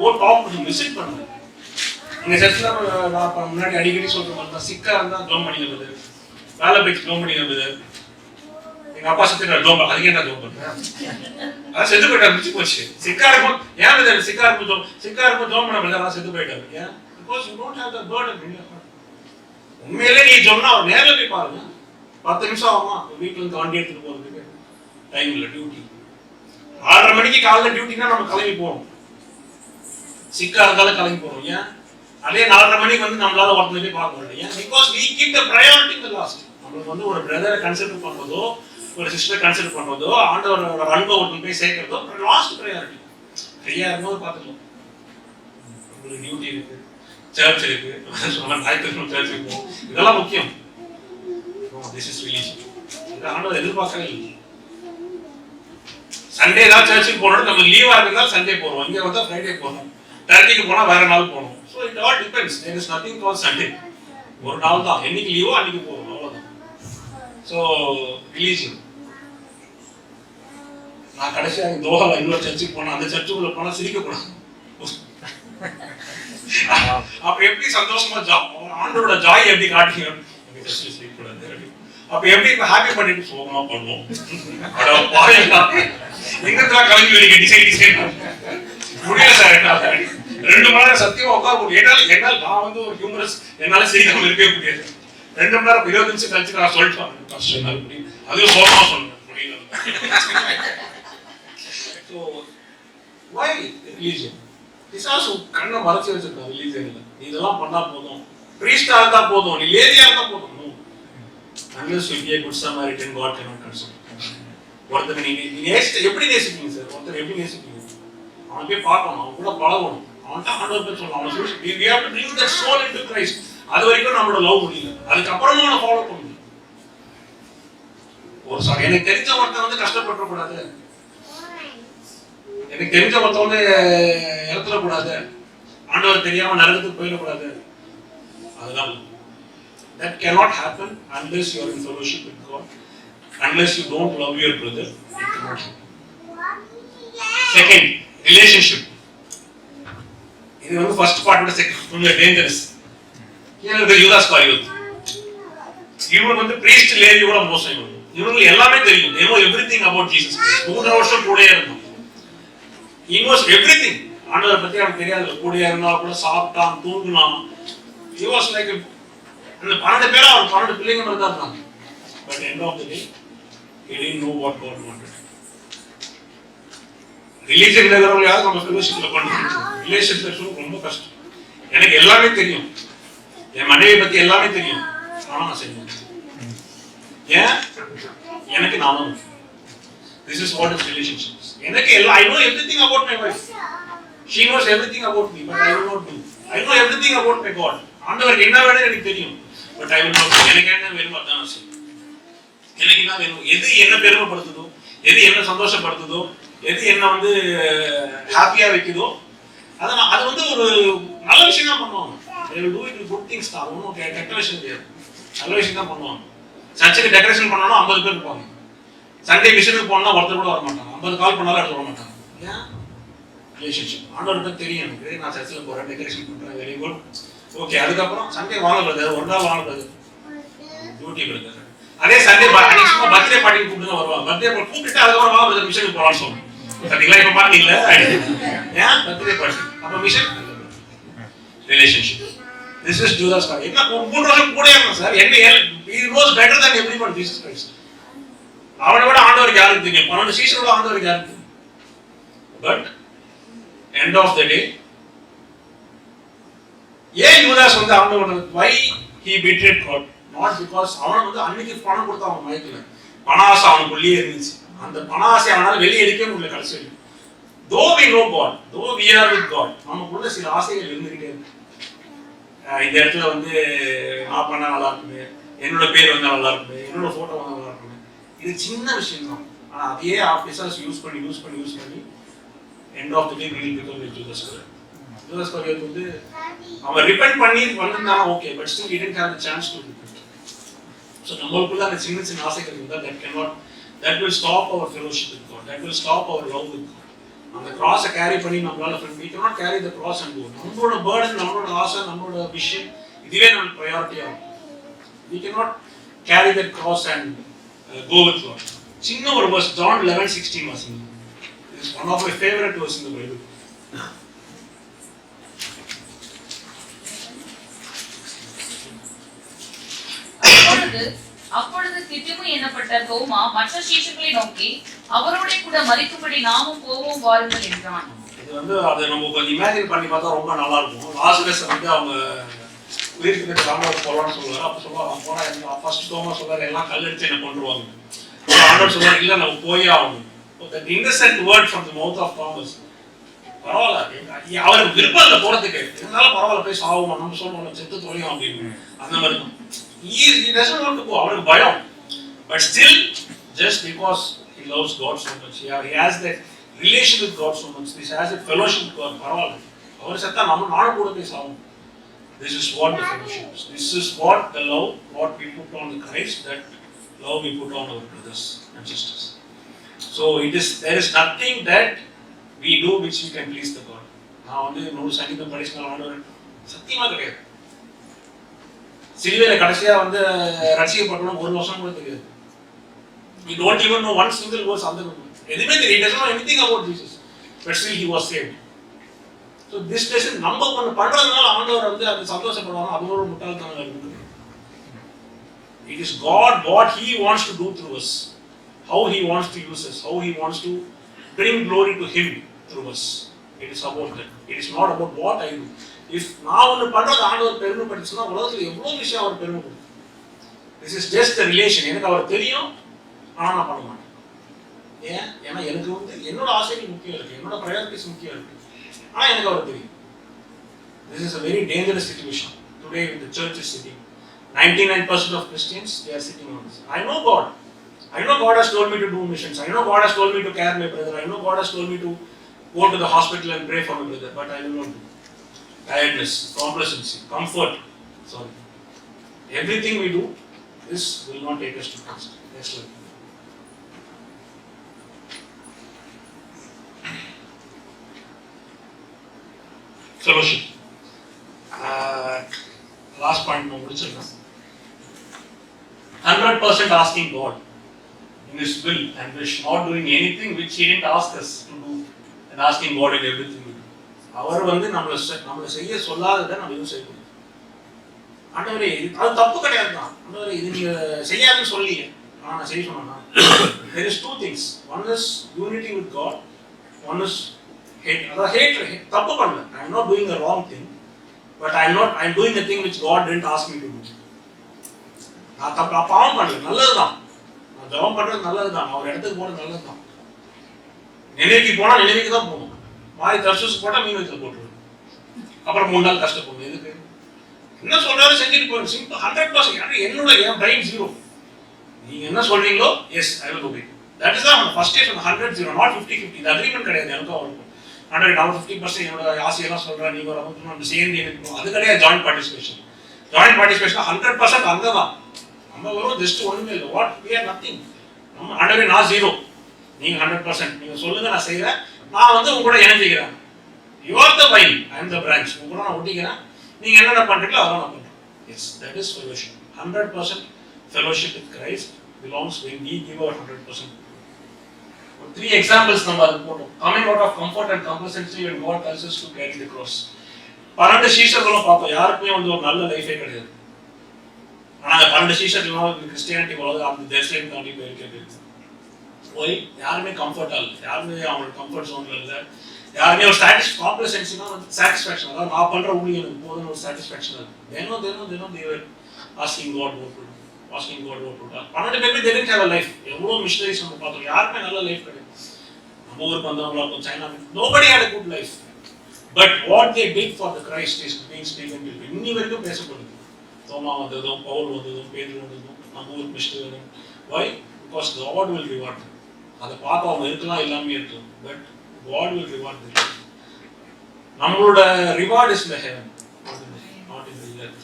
Go talk to visit பண்ணுங்க. இந்த சர்ச்சில் நான் முன்னாடி அடிக்கடி சொல்ற மாதிரி தான், சிக்கா இருந்தால் ஜோம் பண்ணிக்கிறது, வேலை போய்க்கு ஜோம் பண்ணிக்கிறது. எங்க அப்பா செத்து ஜோம் அதுக்கு என்ன ஜோம் பண்ணுறேன், அதான் செத்து போயிட்டாரு, முடிச்சு போச்சு. சிக்கா இருக்கும் ஏன் சிக்கா இருக்கும் ஜோம் பண்ண அதான் செத்து போயிட்டாரு. ஏன்? Because you don't have the Burton. உண்மையிலே நீ சொன்னா அவர் நேரில் போய் பாருங்க, 10 நிமிஷம் ஆகுமா வீட்டுல இருந்து வண்டி எடுத்துட்டு போறதுக்கு டைம் இல்லை. டியூட்டி 6:30 மணிக்கு காலையில் டியூட்டினா நம்ம கிளம்பி போறோம், சிக்கா இருந்தாலும் கிளம்பி போறோம். ஏன்? அதே 4:30 மணிக்கு வந்து நம்மளால ஒருத்தனை போய் பார்க்க முடியும். ஏன்? Because we keep the priority in the last. நம்மளுக்கு வந்து ஒரு பிரதரை கன்சிடர் பண்றதோ ஒரு சிஸ்டர் கன்சிடர் பண்றதோ ஆண்டவரோட அன்பை ஒருத்தன் போய் சேர்க்கிறதோ லாஸ்ட் ப்ரையாரிட்டி. ஃப்ரீயா இருக்கும்போது பார்த்துக்கலாம். உங்களுக்கு டியூட்டி இருக்கு, சர்ச் இருக்கு, ஞாயிற்றுக்கிழமை சர்ச் இருக்கும், இதெல்லாம் முக்கியம். This is religion. இது ஆண்டவர் எதிர்பார்க்கவே இல்லை. சண்டே தான் சர்ச்சுக்கு போனோம், நம்ம லீவா இருந்தா சண்டே போறோம், இங்க வந்தா ஃப்ரைடே போறோம், டர்க்கிக்கு போனா வேற நாள் போகணும். So it all depends. There is nothing call Sunday. ஒரு நாள் தான், என்னைக்கு லீவோ அன்னைக்கு போகணும், அவ்வளவுதான். So religion. நான் கடைசியாக தோஹால இன்னொரு சர்ச்சுக்கு போனேன், அந்த சர்ச்சுக்குள்ள போனா சிரிக்கக்கூடாது. அப்ப எப்படி சந்தோஷமா ஆண்டோட ஜாய் எப்படி காட்டுங்க, அப்ப எப்படி ஹாப்பி பண்ணிட்டு சோகமா பண்ணுவோம். எங்கதான் கிளம்பி வரீங்க டிசைன் முடியல சார், என்னால 2 மணி நேரம் சத்தியமா உட்கார முடியும். என்னால் நான் வந்து ஒரு ஹியூமரஸ், என்னால சிரிக்காம இருக்கவே முடியாது. 2 மணி நேரம் 20 நிமிஷம் கழிச்சு நான் சொல்லிட்டேன் கஷ்டம், என்னால முடியும். அதுவும் சோகமா சொன்னேன், முடியல. So why religion? பிசாசு கண்ணை மறைச்சு வச்சிருக்கான் ரிலீஜன்ல. நீ இதெல்லாம் பண்ணா போதும், பிரீஸ்டா இருந்தா போதும், நீ லேதியா இருந்தா போதும். unless you be a good Samaritan, God cannot console. ஒருத்தர் நீங்க எப்படி நேசிப்பீங்க சார்? ஒருத்தர் எப்படி நேசிப்பீங்க? அவன் போய் பார்க்கணும், அவன் கூட பழகணும், அவன்கிட்ட ஆண்டவர் போய் சொல்லணும், அவன் சொல்லி we have to bring that soul into Christ. அது வரைக்கும் நம்மளோட லவ் முடியல, அதுக்கப்புறமா அவனை ஃபாலோ பண்ணணும். ஒரு சார் எனக்கு தெரிஞ்ச ஒருத்தன் வந்து கஷ்டப்பட கூடாது, எனக்கு தெரிஞ்ச ஒருத்தன் வந்து இறந்துட கூடாது, ஆண்டவர் தெரியாம நரகத்துக்கு போயிடக்கூடாது, அதெல்லாம் that cannot happen unless you are in fellowship with God, unless you don't love your brother. It cannot happen. Second, relationship. இது வந்து ஃபர்ஸ்ட் பார்ட்டோட கொஞ்சம் டேஞ்சரஸ். ஏன்னா யூதாஸ் காரியத் இவங்க வந்து பிரீஸ்ட் லேவியோட மோசம். இவங்களுக்கு எல்லாமே தெரியும், they know everything about Jesus. 3 வருஷம் கூடயே இருந்தான், he knows everything. ஆண்டவரை பத்தி அவனுக்கு தெரியாது, கூடயே இருந்தா கூட சாப்பிட்டான், தூங்கினான். he was like அந்த 12 பேர் அவர் 12 பிள்ளைங்க மாதிரி தான் இருந்தாங்க. But end of the day he didn't know what God wanted. Religion இருக்கிறவங்களாவது நம்ம ஃபெலோஷிப்ல பண்ணுறோம், ரிலேஷன்ஷிப் ரொம்ப கஷ்டம். எனக்கு எல்லாமே தெரியும், என் மனைவி பத்தி எல்லாமே தெரியும், ஆனா நான் செய்ய மாட்டேன். ஏன்? எனக்கு நானும் this is what is relationships. எனக்கு எல்லாம் I know everything about my wife, she knows everything about me, but I will not do. I know everything about my God. ஆண்டவருக்கு என்ன வேணும் எனக்கு தெரியும், but I will not do. எனக்கு என்ன வேணும் அதான் நான் செய்வேன். எனக்கு என்ன வேணும், எது என்ன பெருமைப்படுத்துதோ, எது என்ன சந்தோஷப்படுத்துதோ, எது என்ன வந்து ஹாப்பியா வைக்குதோ அது வந்து ஒரு நல்ல விஷயம் தான் பண்ணுவாங்க. they will do it with good things தான், ஒன்றும் கெட்ட விஷயம் கிடையாது, நல்ல விஷயம் தான் பண்ணுவாங்க. சர்ச்சுக்கு டெக்கரேஷன் பண்ணாலும் 50 பேர் இருப்பாங்க, சண்டே மிஷனுக்கு போனா ஒருத்தர் கூட வர மாட்டாங்க, 50 கால் பண்ணாலும் எடுத்து வர மாட்டாங்க. ஏன்? ரிலேஷன்ஷிப். ஆண்டவருக்கு தெரியும், எனக்கு நான் சர்ச்சில் போறேன், டெக்கரேஷன் பண்றேன், வெரி குட், ஓகே. அதுக்கப்புறம் சண்டே வாங்க பிரதர், ஒரு நாள் வாங்க பிரதர், டியூட்டி பிரதர். அதே சண்டே அன்னைக்கு சும்மா பர்த்டே பார்ட்டிக்கு கூப்பிட்டு வருவாங்க, பர்த்டே கூப்பிட்டு அதுக்கப்புறம் வாங்க பிரதர் மிஷனுக்கு போகலான்னு சொல்லுவாங்க. சரிங்களா? இப்ப பாத்தீங்களா? ஏன் பர்த்டே பார்ட்டி? அப்ப mission relationship. This is Judas காரியத். என்ன 3 வருஷம் கூட இருந்தான் சார், என்ன he knows better than everyone Jesus Christ. அவனை விட ஆண்டவருக்கு யாருக்கு தெரியும், 12 சீஷரோட ஆண்டவருக்கு யாருக்கு தெரியும். But end of the day ஏன் யூதாஸ் வந்து ஆண்டவரோட why he betrayed God? not because அவன் வந்து அன்னைக்கு பணம் கொடுத்த அவன் மயக்கல, பணாசை அவனுக்குள்ளே இருந்துச்சு, அந்த பணாசை அவனால வெளியே எடுக்கவே முடியல. கடைசியில் though we know God, though we are with God, நமக்குள்ள சில ஆசைகள் இருந்துகிட்டே இருக்கு. இந்த இடத்துல வந்து நான் பண்ண நல்லா இருக்குமே, என்னோட பேர் வந்தா நல்லா இருக்குமே, என்னோட போட்டோ வந்தா நல்லா இருக்குமே, இது சின்ன விஷயம் தான். ஆனா அதையே ஆபீசர்ஸ் யூஸ் பண்ணி end of the day we will become like Judas Iscariot. Judas Iscariot வந்து அவன் ரிப்பெண்ட் பண்ணி வந்திருந்தானா okay, but still he didn't have the chance to repent. So நம்மளுக்குள்ள அந்த சின்ன ஆசைகள் இருந்தா that will stop our fellowship with God, that will stop our love with God. அந்த கிராஸை கேரி பண்ணி நம்மளால we cannot carry the cross and go. நம்மளோட burden, நம்மளோட ஆசை, நம்மளோட விஷன் இதுவே நமக்கு ப்ரையாரிட்டியா இருக்கும். We cannot carry that cross and go with God. சின்ன ஒரு verse, John 11:16 வாசிங்க. This is one of my favorite verse in the Bible. அப்பொழுது திதிமு என்னப்பட்ட தோமா மற்ற சீஷர்களை நோக்கி அவரோட கூட மரிக்கும்படி நாமும் போவோம் வாருங்கள் என்றான். இது அதை நம்ம கொஞ்சம் இமேஜின் பண்ணி பார்த்தா ரொம்ப நல்லா இருக்கும். லாசரஸ் அவங்க உயிருக்கு ராமர் போலான்னு சொல்லுவாரு. அப்ப சொல்லுவாங்க போனா ஃபர்ஸ்ட் தோமா சொல்றாரு எல்லாம் கல்லடிச்சு என்ன கொண்டுருவாங்க. ஆண்டவர் சொல்றாரு இல்ல நம்ம போயே ஆகணும். The innocent word from the mouth of Thomas. பரவாயில்ல அவருக்கு விருப்பம் இல்லை போறதுக்கு, இருந்தாலும் பரவாயில்ல போய் சாவும் நம்ம சொல்லுவோம் செத்து தொலையும் அப்படின்னு. அந்த மாதிரி he doesn't want to go. அவருக்கு பயம். But still, just because he loves God so much, he has that relation with God so much, he has that fellowship with God. பரவாயில்ல அவர் செத்தா நானும் கூட போய் சாவும். This is what the fellowship is. This is what the love, what we put on the Christ, that love we put on our brothers and sisters. So there is nothing that we do which we can please the God. நான் நூறு சங்கீதம் படிச்சுக்கலாம் சத்தியமா கிடையாது. சிலுவையில கடைசியா ரட்சிக்கப்படணும் ஒரு வருஷம் கூட தெரியாது. We don't even know one single verse அந்த எதுவுமே தெரியாது. He doesn't know anything about Jesus, but still he was saved. So this doesn't நம்ம பண்றதுனால ஆண்டவர் அது சந்தோஷப்படுவாங்க. அது ஒரு முட்டாள்தனம் இருக்கு. It is God what he wants to do through us, how he wants to use us, how he wants to bring glory to him through us. It is about that. It is not about what I do. If நான் பண்றது ஆண்டவர் பெருமைப்படுச்சுன்னா உலகத்துல எவ்வளவு விஷயம் அவர் பெருமைப்படுது. This is just a relation. எனக்கு அவர் தெரியும், ஆனா நான் பண்ண மாட்டேன். ஏன்னா எனக்கு என்னோட ஆசைகள் முக்கியம் இருக்கு, என்னோட ப்ரையாரிட்டிஸ் முக்கியம் இருக்கு, ஆனா எனக்கு அவர் தெரியும். This is a very dangerous situation. Today the church is sitting. 99% of Christians, they are sitting on this. I know God. I know God has told me to do missions. I know God has told me to care my brother. I know God has told me to go to the hospital and pray for my brother, but I will not do. Tiredness, complacency, comfort. Sorry. Everything we do, this will not take us to Christ. Next slide. Fellowship. Last point, no, 100% asking God in His will and wish, not doing anything which He didn't ask us to do, and asking God in everything we do. அவர் நம்மளை செய்ய சொல்லாததை நம்ம எதுவும் செய்ய முடியும். ஆண்டவரே அது தப்பு கிடையாது தான். ஆண்டவரே இது நீங்க செய்யாதுன்னு சொல்லி நான் செய்ய சொன்னா there is two things. One is unity with God. One is hate. Hate தப்பு பண்ணல. I am not doing a wrong thing, but I am doing the thing which God didn't ask me to do. நான் பாவம் பண்ணல, நல்லதுதான். நான் ஜெபம் பண்றது நல்லதுதான், அவர் இடத்துக்கு போறது நல்லதுதான். நினைவுக்கு போனா நினைவுக்கு தான் போகணும். மாறி தர்சஸ் போட்டா மீன் வச்சு போட்டுருவோம். அப்புறம் 3 நாள் கஷ்டப்படும். எதுக்கு? என்ன சொல்றாரு செஞ்சுட்டு போயிடும். சிம்பிள் 100%. என்னோட என் பிரைன் 0. நீங்க என்ன சொல்றீங்களோ yes I will obey. That is தான் ஃபர்ஸ்ட் ஸ்டேஜ். 100 0 நாட் 50-50. இந்த அக்ரிமெண்ட் கிடையாது எனக்கும் அவருக்கும். 100 நான் 50% என்னோட ஆசையெல்லாம் சொல்றேன், நீங்க ஒரு 50% சேர்ந்து எனக்கு அது கிடையாது. ஜாயிண்ட் பார்ட்டிசிபேஷன் 100% அங்கதான். நம்ம வரும் ஜஸ்ட் ஒண்ணுமே இல்லை. What we are nothing. நம்ம ஆண்டவரே நான் 0, நீங்க 100%. நீங்க சொல்லுங்க நான் செய்யறேன். நான் உங்க கூட இணைஞ்சிக்கிறேன். You are the vine, I am the branch. உங்க கூட நான் ஒட்டிக்கிறேன். நீங்க என்னென்ன பண்றீங்களோ அதெல்லாம் நான் பண்றேன். Yes, that is fellowship. 100% fellowship with Christ belongs when we give our 100%. 3 examples நம்ம அது போட்டோம். Coming out of comfort and complacency when God tells us to carry the cross. 12 சீஷர்களும் பார்த்தோம். யாருக்குமே ஒரு நல்ல லைஃபே கிடையாது. ஆனா 12 சீஷர்களும் கிறிஸ்டியானிட்டி போறது அந்த தேசத்தையும் தாண்டி போயிருக்கிறது. போய் யாருமே கம்ஃபர்டா இல்லை, யாருமே அவங்களோட கம்ஃபர்ட் ஜோன்ல இல்லை, யாருமே ஒரு காம்ப்ளசன்சினா சாட்டிஸ்ஃபேக்ஷன், அதாவது நான் பண்ற ஊழியம் எனக்கு போதுன்னு ஒரு சாட்டிஸ்ஃபேக்ஷன் இருக்கு. தினம் they were asking God what to do, asking God what to do. 12 பேருமே they didn't have a life. எவ்வளவு மிஷனரிஸ் நம்ம பார்த்தோம், யாருமே நல்ல லைஃப் கிடையாது. நம்ம ஊருக்கு வந்தவங்களா இருக்கும், China, nobody had a good life. But what they did for the Christ is being spoken to. இன்னி வரைக்கும் பேசப்படுது. தோமா வந்ததும், பவுல் வந்ததும், பேதுரு வந்ததும், நம்ம ஊருக்கு மிஷனரி வந்ததும். Why? Because God will reward them. அதை பார்த்து அவங்க இருக்கலாம், எல்லாமே இருக்கலாம். But God will reward them. நம்மளோட reward is in the heaven, not in the earth.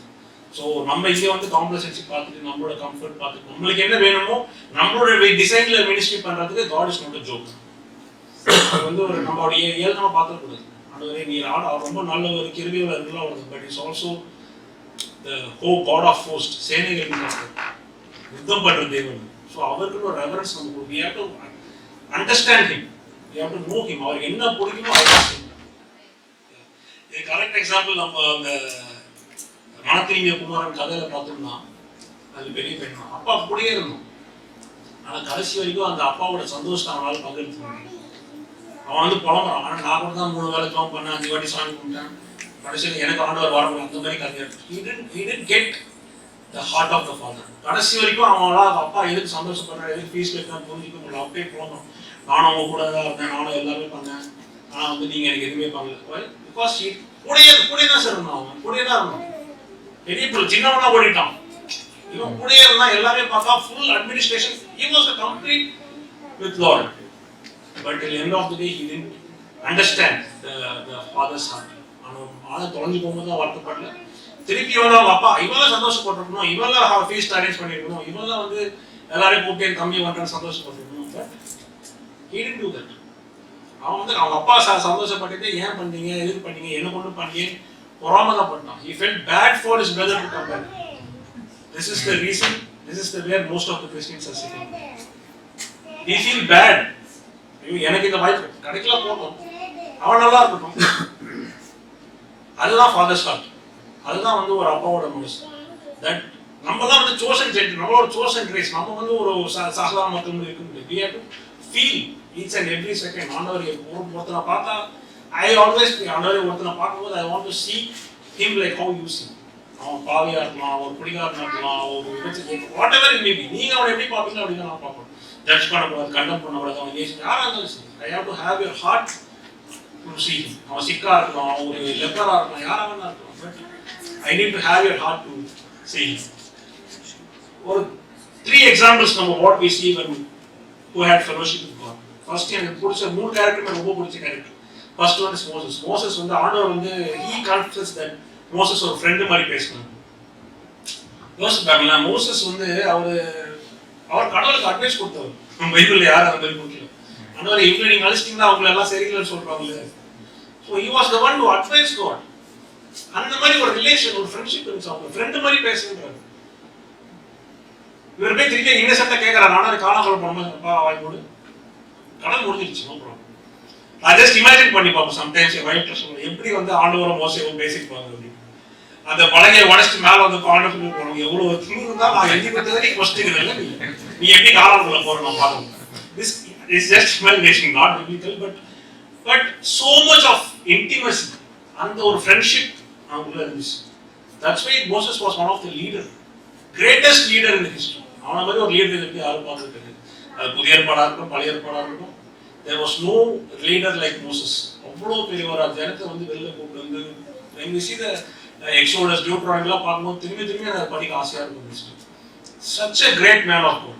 So நம்ம இங்கே காம்ப்ளசன்சி பார்த்துட்டு, நம்மளோட கம்ஃபர்ட் பார்த்துட்டு, நம்மளுக்கு என்ன வேணுமோ நம்மளோட டிசைன்ல மினிஸ்ட்ரி பண்றதுக்கு God is not a joke. வந்து ஒரு நம்மளுடைய ஏழ்தமா பார்த்துக்கூடாது. ஆண்டவரே நீர் அவர் ரொம்ப நல்ல ஒரு கிருபையுள்ள இருக்கலாம் வருது. But it's also the God of host, சேனைகளின் கர்த்தர், யுத்தம் பண்ற தேவன். ஸோ அவருக்கு ஒரு ரெவரன்ஸ் நமக்கு. we have to understand him, we have to know him. அவருக்கு என்ன பிடிக்குமோ அவர். கரெக்ட் எக்ஸாம்பிள் நம்ம அந்த மனத்திலிங்க குமாரன் கதையில பார்த்தோம்னா, அது பெரிய பெண் அப்பா கூடயே இருந்தோம். ஆனா கடைசி வரைக்கும் அந்த அப்பாவோட சந்தோஷத்தை அவனால பகிர்ந்து அவன் வந்து புலம்புறான். ஆனா நான் கூட தான் 3 வேளை ஜெபம் பண்ணேன், 5 வாட்டி சாமி கும்பிட்டேன், கடைசியில் எனக்கு ஆண்டவர் வரணும், அந்த மாதிரி கதையா. he didn't get the heart of the father. கடைசி வரைக்கும் அவனால அப்பா எதுக்கு சந்தோஷப்படுறேன், எதுக்கு ஃபீஸ் கட்டணும் புரிஞ்சுக்க முடியல. அப்படியே புலம்புறான். நானும் அவங்க கூட தான் இருந்தேன், நானும் எல்லாமே பண்ணேன், ஆனா வந்து நீங்க எனக்கு எதுவுமே பண்ணல. பிகாஸ் கூடயே தான் சார் இருந்தான், அவன் கூடயே தான் இருந்தான். பெரிய சின்னவனா ஓடிட்டான், இவன் கூடயே இருந்தான். எல்லாமே பார்த்தா full administration. He was a complete with Lord. But till the end of the day, he didn't understand the father's heart. அவன் தொலைஞ்சு போகும்போது தான் வருத்தப்படல. திருப்பி இவன் அப்பா இவெல்லாம் சந்தோஷப்பட்டிருக்கணும், இவெல்லாம் ஃபீஸ்ட் அரேஞ்ச் பண்ணிருக்கணும், இவெல்லாம் வந்து எல்லாரையும் கூப்பிட்டு தம்பி வந்துட்டு சந்தோஷப்பட்டிருக்கணும். But he didn't do that. அவன் வந்து அவங்க அப்பா சந்தோஷப்பட்டுட்டு ஏன் பண்ணீங்க, எதுக்கு பண்ணீங்க, என்ன கொண்டு பண்ணீங்க, பொறாம தான் பண்ணான். He felt bad for his brother to come back. This is the reason, this is the where most of the Christians are sitting. He feel bad. எனக்கு இந்த வாய்ப்பு கிடைக்கல போகணும், அவன் நல்லா இருக்கட்டும். அதுதான் ஃபாதர்ஸ் ஹார்ட். அதுதான் வந்து ஒரு அப்பாவோட மனசு. தட் நம்ம தான் வந்து சோசன் ஜென்ட், நம்மளோட சோசன் ரேஸ். நம்ம வந்து ஒரு சாதாரண மற்றவங்க இருக்க முடியாது. We have to feel each and every second. ஆண்டவர் ஒருத்தனை பார்த்தா I always ஆண்டவரை ஒருத்தனை பார்க்கும்போது I want to see him like how you see. அவன் பாவியா இருக்கலாம், ஒரு குடிகாரனா இருக்கலாம், ஒரு what ever it may be. நீங்க அவனை எப்படி பார்ப்பீங்க அப்படின்னு நான் பார்ப்பேன். ஜட்ஜ் பண்ணக்கூடாது, கண்டம் பண்ணக்கூடாது. அவன் யாரா இருந்தாலும் சரி, I have to have your heart to see him. அவன் சிக்கா இருக்கலாம், ஒரு லெப்பரா இருக்கலாம், யாரா வேணா இருக்கலாம். But I need to have your heart to see him. ஒரு 3 examples நம்ம what we see when who had fellowship with God. First எனக்கு பிடிச்ச 3 கேரக்டர் ரொம்ப பிடிச்ச character. First one is Moses. Moses வந்து ஆண்டவர் வந்து he confessed that மோசஸ் ஒரு ஃப்ரெண்ட் மாதிரி பேசினார். யோசிப்பாங்களா, மோசஸ் வந்து அவர் கடவுளுக்கு அட்வைஸ் கொடுத்தவர். நம்ம பைபிள்ல யாரும் அந்த மாதிரி கொடுக்கல. ஆண்டவர் இவங்க நீங்க அழிச்சிட்டீங்கன்னா அவங்க எல்லாம் சரியில்லைன்னு சொல்றாங்களே. So he was the one to advise God. அந்த மாதிரி ஒரு ரிலேஷன், ஒரு ஃப்ரெண்ட்ஷிப் இருந்துச்சு. அவங்க ஃப்ரெண்ட் மாதிரி பேசுறாரு. இவர் போய் திருப்பி இன்னசென்ட்டா கேட்கறாரு, ஆண்டவர் காணாமல் போனப்பா வாய் மூடு, கடல் முடிஞ்சிருச்சு, நோ ப்ராப்ளம். நான் ஜஸ்ட் இமேஜின் பண்ணி பார்ப்போம் சம்டைம்ஸ் என் வைஃப்ல சொல்லுவேன், எப்படி வந்து ஆண்டவரும் மோசேவும் பேசிப்பாங்க அப்படின்னு. அந்த பழகையை உடச்சிட்டு மேல வந்து ஆண்டவர் போனவங்க எவ்வளவு திமிரு இருந்தா நான் எழுதி கொடுத்ததே கொஸ்டின் இல்லை, நீ எப்படி காணாமக்குள்ள போற நான் பார்க்கணும். This is just imagination, not biblical, but so much of intimacy and ஒரு friendship அவங்களுக்குள்ள இருந்துச்சு. That's why Moses was one of the leader, greatest leader in the history. அவன மாதிரி ஒரு லீடர் எப்படி யாரும் பார்த்தது. அது புதிய ஏற்பாடா இருக்கட்டும், பழைய ஏற்பாடா இருக்கட்டும், there was no leader like Moses. அவ்வளோ பெரிய ஒரு ஜனத்தை வந்து வெளில கூப்பிட்டு வந்து when we see the Exodus, Deuteronomy எல்லாம் பார்க்கும்போது திரும்பி அதை படிக்க ஆசையா இருக்கும். Such a great man of God.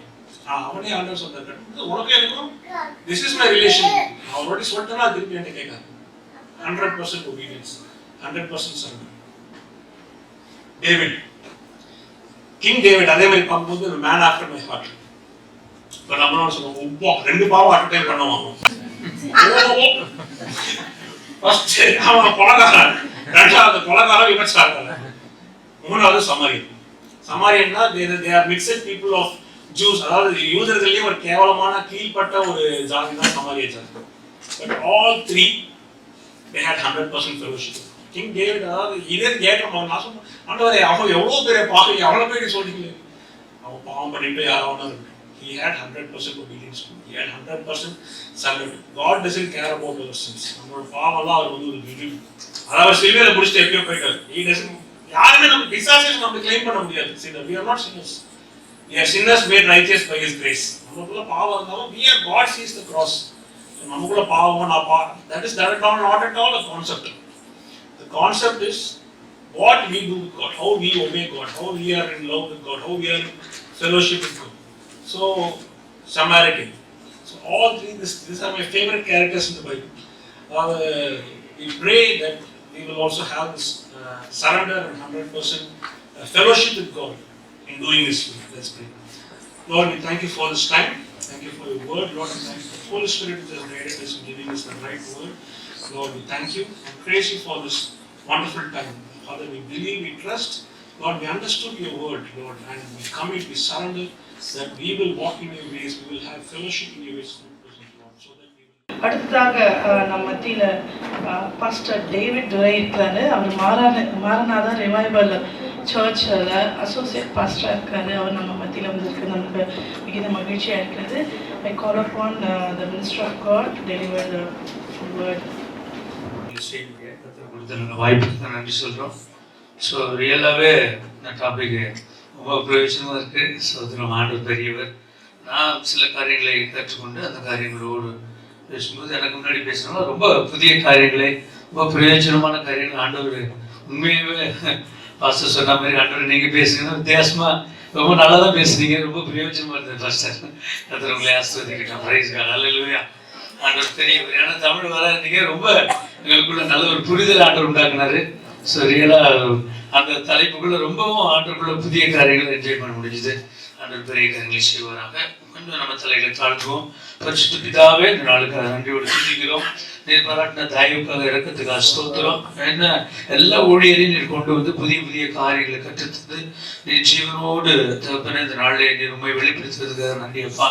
அவனே ஆண்டவர் சொன்னார், உனக்கு எனக்கும் this is my relation. அவரோட சொல்லிட்டேன்னா திருப்பி என்கிட்ட கேட்காது. 100% obedience, 100% surrender. David, king David அதே மாதிரி பார்க்கும்போது மேன் ஆஃப்டர் மை ஹார்ட். இப்போ நம்மளால சொல்லுவோம் 2 பாவம் அட் டைம் பண்ணுவாங்க. ஃபர்ஸ்ட் அவன் கொலைகாரன், 2வது கொலைகாரன் விபச்சாரக்காரன், 3வது சமாரியன்னா they are mixed people of Jews. அதாவது யூதர்களே ஒரு கேவலமான கீழ்பட்ட ஒரு ஜாதி தான் சமாரிய ஜாதி. But all 3 they had 100% fellowship. King David அதாவது இதே கேட்டோம், நான் சொன்னேன் ஆண்டவரே அவன் எவ்வளவு பெரிய பாவி, எவ்வளவு பேர் சொல்றீங்களே, அவன் பாவம் பண்ணிட்டு யாராவது. He had 100% obedience. He had 100% surrender. God doesn't care about our sins. நம்மளோட பாவம் எல்லாம் அவர் வந்து ஒரு விடு, அதாவது சிலுவையில முடிச்சுட்டு எப்பயோ போயிட்டார். He doesn't, யாருமே நம்ம பிசாசஸ் நம்ம கிளைம் பண்ண முடியாது. Sinner, we are not sinners. We are sinners made righteous by His grace. நமக்குள்ள பாவம் இருந்தாலும் we are, God sees the cross. நமக்குள்ள பாவம் that is not at all a concept. The concept is what we do with God, how we obey God, how we are in love with God, how we are in fellowship with God. So Samaritan. So all 3, these are my favorite characters in the Bible. We pray that we will also have this surrender and 100% fellowship with God in doing this. Let's pray. Lord, we thank you for this time. Thank you for your word, Lord, and thank you for the Holy Spirit which has guided us in giving us the right word. Lord, we thank you and praise you for this wonderful time. Father, we believe, we trust. Lord, we understood your word, Lord, and we commit, we surrender that we will walk in your ways, we will have fellowship in your ways, Lord, so that we will. அடுத்ததாக நம்ம மத்தியில் pastor David Durai இருக்கிறாரு. அவர் Maranatha revival சர்ச்சில் associate பாஸ்டராக இருக்காரு. அவர் நம்ம மத்தியில் வந்திருக்கு, நமக்கு மிகுந்த மகிழ்ச்சியாக இருக்கிறது. I call upon the minister of God to deliver the word. வாய்ப்புக்கு நன்றி சொல்கிறோம். ஸோ ரியலாகவே இந்த டாபிக் ரொம்ப பிரயோஜனமாக இருக்குது. சோதரம் ஆண்டவர் பெரியவர். நான் சில காரியங்களை கற்றுக்கொண்டு அந்த காரியங்களோடு பேசும்போது எனக்கு முன்னாடி பேசுகிறோம் ரொம்ப புதிய காரியங்களை, ரொம்ப பிரயோஜனமான காரியங்கள் ஆண்டவர் உண்மையாகவே பாஸ்டர் சொன்ன மாதிரி ஆண்டவர் நீங்கள் பேசுங்கன்னா வித்தியாசமாக ரொம்ப நல்லா தான் பேசுனீங்க. ரொம்ப பிரயோஜனமாக இருந்தது பாஸ்டர். கர்த்தர் உங்களை ஆசீர்வதிக்கட்டும். Price God. ஹல்லேலூயா. ஆண்டவர் பெரியவர். ஏன்னா தமிழ் வராதீங்க, ரொம்ப எங்களுக்குள்ள நல்ல ஒரு புரிதல் ஆண்டவர் உண்டாக்குனாரு. ஸோ ரியலாக அந்த தலைப்புக்குள்ள ரொம்பவும் ஆண்டவருக்குள்ள புதிய காரியங்களை என்ஜாய் பண்ண முடிஞ்சுது. ஆண்டவர் பெரிய காரியங்களை செய்வாராக. கொஞ்சம் நம்ம தலைகளை தாழ்த்துவோம். பரிசுத்த பிதாவே, இந்த நாளுக்காக நன்றியோடு துதிக்கிறோம். நீர் பாராட்டின தயவுக்காக, இறக்கத்துக்காக ஸ்தோத்திரம். என்ன எல்லா ஊழியரையும் நீர் கொண்டு வந்து புதிய புதிய காரியங்களை கற்றுத்தந்து நீர் ஜீவனோடு தகப்பன இந்த நாளிலே நீர் உண்மை வெளிப்படுத்துறதுக்காக நன்றி அப்பா.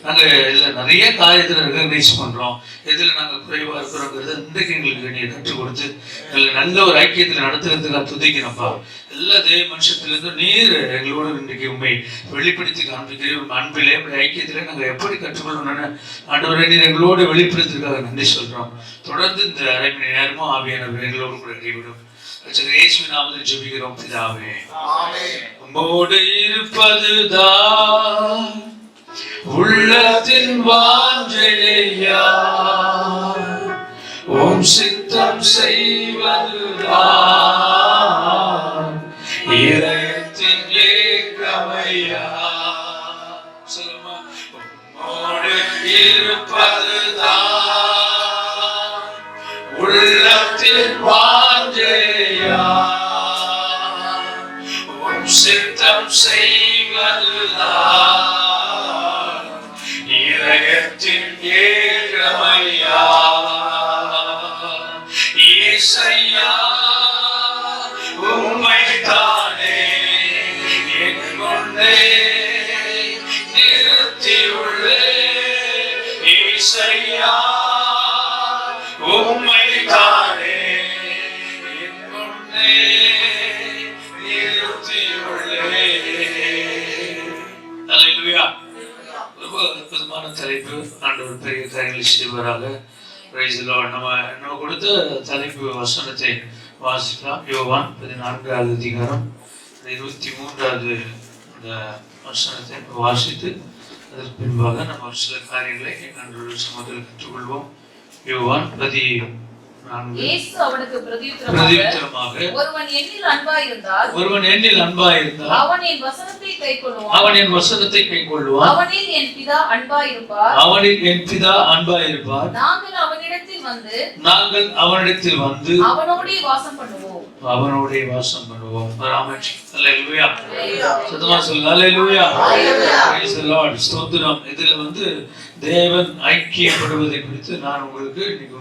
நாங்கள் இதில் நிறைய காரியத்தில் ரெகக்னைஸ் பண்ணுறோம். எதில் நாங்கள் குறைவாக இருக்கிறோங்கிறத இன்றைக்கு எங்களுக்கு நீர் கற்றுக் கொடுத்து எங்களை நல்ல ஒரு ஐக்கியத்தில் நடத்துறதுக்காக துதிக்கிறோம்ப்பா. எல்லா தேவ மனுஷத்திலிருந்தும் நீர் எங்களோடு இன்றைக்கு உண்மை வெளிப்படுத்தி காண்பிக்கிறேன். அன்பிலே ஐக்கியத்திலே நாங்கள் எப்படி கற்றுக்கொள்ளணும்னு ஆண்டவரை நீர் எங்களோடு வெளிப்படுத்துறதுக்காக நன்றி சொல்கிறோம். தொடர்ந்து இந்த அரை மணி நேரமும் ஆவியானவர் எங்களோடு கூட இடைவிடும். இயேசுவின் நாமத்தில் ஜெபிக்கிறோம் பிதாவே. உம்மோடு இருப்பதுதான் உள்ளத்தின் வாஞ்சையா, உம் சித்தம் செய்வதுதான் இதயத்தின் ஏக்கமையா. சொல்லுமா. உம்மோடு இருப்பதுதான் உள்ளத்தின் வாஞ்சையா, உம் சித்தம் செய்வதுதான் இதயத்தின் ஏக்கமையா. இயேசையா, உம்மைத்தானே என் முன்னே நிறுத்தியுள்ளேன். இயேசையா, உம்மைத்தானே என் முன்னே நிறுத்தியுள்ளேன். அல்லேலூயா. ரொம்ப அற்புதமான தலைப்பு. ஆண்டவர் பெரிய காரியங்களை செய்வாராக. Price the Lord. நம்ம கொடுத்த தலைப்பு வசனத்தை வாசிக்கலாம். யோவான் 14வது அதிகாரம் 23வது அந்த வசனத்தை வாசித்து அதற்கு பின்பாக நம்ம சில காரியங்களை ஆண்டவர் சமூகத்தில் கற்றுக்கொள்வோம். யோவான் 14. இயேசு அவனுக்கு பிரதியுத்தரமாக, ஒருவன் என்னில் அன்பாயிருந்தால் அவன் என் வசனத்தை கைக்கொள்ளுவான். அவனில் என் பிதா அன்பாயிருப்பார். நாங்கள் அவனிடத்தில் வந்து அவனோடே வாசம் பண்ணுவோம். அல்லேலூயா. சத்தமா சொல்லுங்க. அல்லேலூயா. Praise the Lord. ஸ்தோத்திரம். இதுல வந்து தேவன் ஐக்கியப்படுவதை குறித்து நான் உங்களுக்கு இன்னைக்கு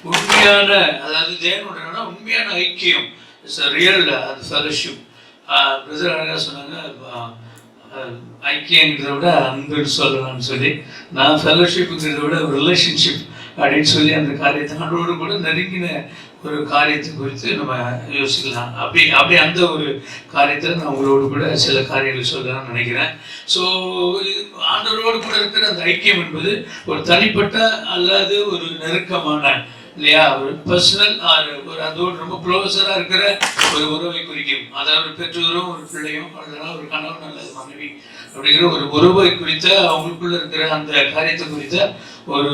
உண்மையான அதாவது தேவனுடைய உண்மையான ஐக்கியம், ரியல் ஃபெலோஷிப். பிரதர் அழகா சொன்னாங்க, ஐக்கியங்கிறத விட அன்புன்னு சொல்லலாம்னு சொல்லி, நான் ஃபெலோஷிப்புங்கிறத விட ரிலேஷன்ஷிப் அப்படின்னு சொல்லி அந்த காரியத்தை ஆண்டோடு கூட நெருங்கின ஒரு காரியத்தை குறித்து நம்ம யோசிக்கலாம். அப்படி அந்த ஒரு காரியத்தில் நான் உங்களோடு கூட சில காரியங்கள் சொல்லலாம்னு நினைக்கிறேன். ஸோ ஆண்டவரோடு கூட இருக்கிற அந்த ஐக்கியம் என்பது ஒரு தனிப்பட்ட அல்லது ஒரு நெருக்கமான இல்லையா, ஒரு பர்சனல் ஒரு அதோடு ரொம்ப க்ளோஸராக இருக்கிற ஒரு உறவை குறிக்கும். அதாவது பெற்றோரும் ஒரு பிள்ளையும் அல்லது ஒரு கணவன் அல்லது மனைவி அப்படிங்கிற ஒரு உறவை குறித்த அவங்களுக்குள்ள இருக்கிற அந்த காரியத்தை குறித்த ஒரு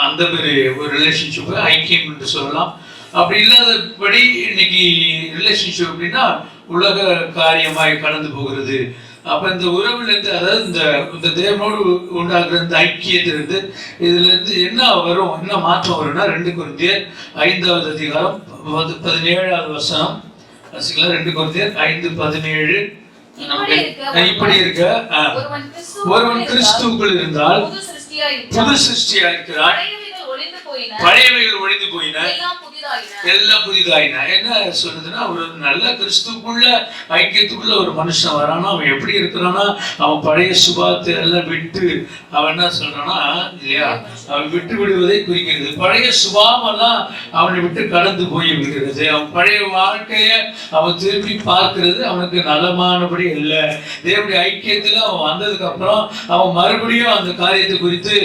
அந்த ஒரு ரிலேஷன்ஷிப்பை ஐக்கியம் என்று சொல்லலாம். அப்படி இல்லாதபடி இன்னைக்கு ரிலேஷன்ஷிப் அப்படின்னா உலக காரியமாய் கடந்து போகிறது. அப்ப இந்த உறவுலேருந்து அதாவது இந்த தேவனோடு உண்டாக்குற இந்த ஐக்கியத்திலிருந்து இதுல இருந்து என்ன வரும், என்ன மாற்றம் வரும்னா 2 கொரிந்தியர் 5வது அதிகாரம் 17வது வசனம். 2 கொரிந்தியர் 5:17 இப்படி இருக்க ஒருவன் கிறிஸ்துவுக்குள் இருந்தால் புது சிருஷ்டியா இருக்கிறான், பழையவைகள் ஒழிந்து போயின எல்லாம் புதிதாயின. என்ன சொல்லுதுன்னா, ஒரு நல்ல கிறிஸ்துக்குள்ள ஐக்கியத்துக்குள்ள ஒரு மனுஷன் வரானா, அவன் எப்படி இருக்கிறான்னா, அவன் பழைய சுபாவத்தை எல்லாம் விட்டு அவன் என்ன சொல்றானா இல்லையா, அவன் விட்டு விடுவதை குறிக்கிறது. பழைய சுபாவம் எல்லாம் அவனை விட்டு கடந்து போய் விடுகிறது. அவன் பழைய வாழ்க்கைய அவன் திரும்பி பார்க்கிறது அவனுக்கு நலமானபடி இல்லை. தேவனுடைய ஐக்கியத்துல அவன் வந்ததுக்கு அப்புறம் அவன் மறுபடியும் அந்த காரியத்தை குறித்து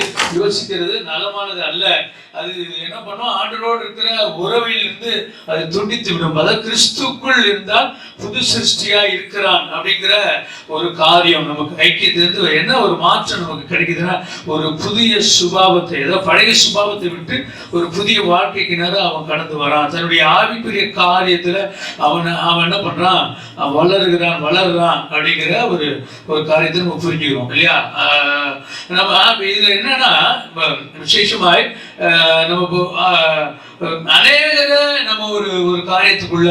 யோசிக்கிறது நலமானது அல்ல. அது என்ன பண்ணும், ஆண்டவரோடு இருக்கிற உறவில் இருந்து அது துண்டித்து விடும். அதாவது கிறிஸ்துக்குள் இருந்தால் புது சிருஷ்டியா இருக்கிறான் அப்படிங்கிற ஒரு காரியம் நமக்கு ஐக்கியத்திலிருந்து என்ன ஒரு மாற்றம் நமக்கு கிடைக்குதுன்னா, ஒரு புதிய சுபாவத்தை, ஏதாவது பழைய சுபாவத்தை விட்டு ஒரு புதிய வாழ்க்கைக்கு நேரம் அவன் கடந்து வரான். தன்னுடைய ஆவிக்குரிய காரியத்துல அவன் என்ன பண்றான், வளர்றான் அப்படிங்கிற ஒரு காரியத்தை நம்ம புரிஞ்சுக்கிறோம் இல்லையா. நம்ம இதுல என்னன்னா விசேஷமாய் நம்ம அநேகரை நம்ம ஒரு காரியத்துக்குள்ள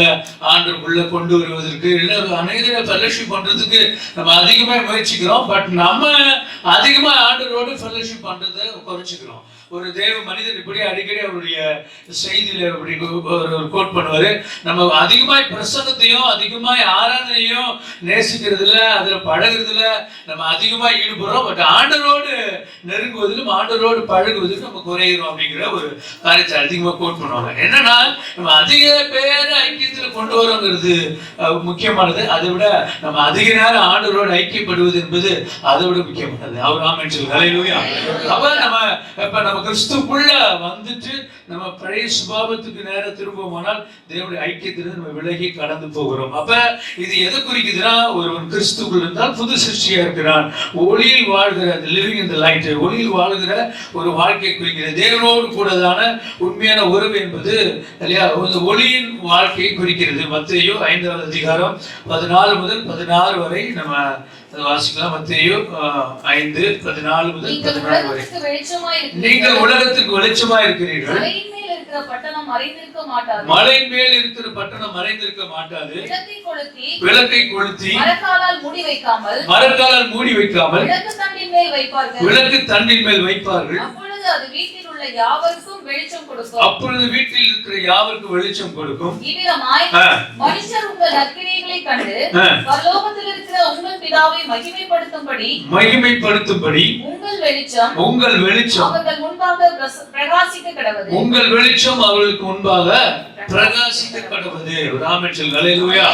ஆண்டுக்குள்ள கொண்டு வருவதற்கு இல்லை அநேகரை ஃபெல்லோஷிப் பண்றதுக்கு நம்ம அதிகமா முயற்சிக்கிறோம். பட் நம்ம அதிகமா ஆண்டவரோடு ஃபெல்லோஷிப் பண்றதை குறைச்சிக்கிறோம். ஒரு தேவ மனிதர் இப்படி அடிக்கடி அவருடைய செய்தியில இப்படி ஒரு கோட் பண்ணுவாரு, நம்ம அதிகமாய் பிரசங்கத்தையும் அதிகமாய் ஆராதனையும் நேசிக்கிறதுல அதுல பழகுறதுல நம்ம அதிகமா ஈடுபடுறோம். பட் ஆண்டவரோடு நெருங்குவதிலும் ஆண்டவரோடு பழகுவதிலும் நம்ம குறைகிறோம் அப்படிங்கிற ஒரு காரியத்தை அதிகமா கோட் பண்ணுவாங்க. என்னன்னா, நம்ம அதிக பேர் ஐக்கியத்துல கொண்டு வரோங்கிறது முக்கியமானது. அதை விட நம்ம அதிக நேரம் ஆண்டவரோடு ஐக்கியப்படுவது என்பது அதை விட முக்கியமானது. அவர் ஆமென் சொல்லுங்க, ஹல்லேலூயா. அப்ப நம்ம கிறிஸ்துக்குள்ள வந்துட்டு நம்ம பழைய சுபாவத்துக்கு நேரம் திரும்புமானால் தேவனுடைய ஐக்கியத்திலிருந்து நம்ம விலகி கடந்து போகிறோம். அப்ப இது எதை குறிக்குதுன்னா, ஒருவன் கிறிஸ்துக்குள் இருந்தால் புது சிருஷ்டியா இருக்கிறான், ஒளியில் வாழ்கிற லிவிங் இன் தி லைட், ஒளியில் வாழ்கிற ஒரு வாழ்க்கை குறிக்கிறது. தேவனோடு கூடதான உண்மையான உறவு என்பது இல்லையா ஒளியின் வாழ்க்கையை குறிக்கிறது. மத்தேயு 5வது அதிகாரம் 14 முதல் 16 வரை நம்ம வாசிக்கலாம். மத்தேயு 5:14 முதல் 16 வரை. நீங்கள் உலகத்துக்கு வெளிச்சமா இருக்கிறீர்கள், மலையின் மேல் இருக்கிற பட்டணம் மறைந்திருக்க மாட்டாது. விளக்கை கொளுத்தி மரக்காலால் மூடி வைக்காமல் விளக்கு தண்டின் மேல் வைப்பார்கள். அப்பொழுது வீட்டில் இருக்கிற யாவருக்கும் வெளிச்சம் கொடுக்கும். இவ்விதமாய் மனுஷர் உங்கள் நற்கிரியைகளை கண்டு பரலோகத்தில் இருக்கிற உங்கள் பிதாவை மகிமைப்படுத்தும்படி உங்கள் வெளிச்சம் அவர்கள் முன்பாக பிரகாசிக்க கடவது. உங்கள் வெளிச்சம் அவர்களுக்கு முன்பாக பிரகாசிக்க கடவுது. ஆமென் சொல்லுங்க, ஹல்லேலூயா.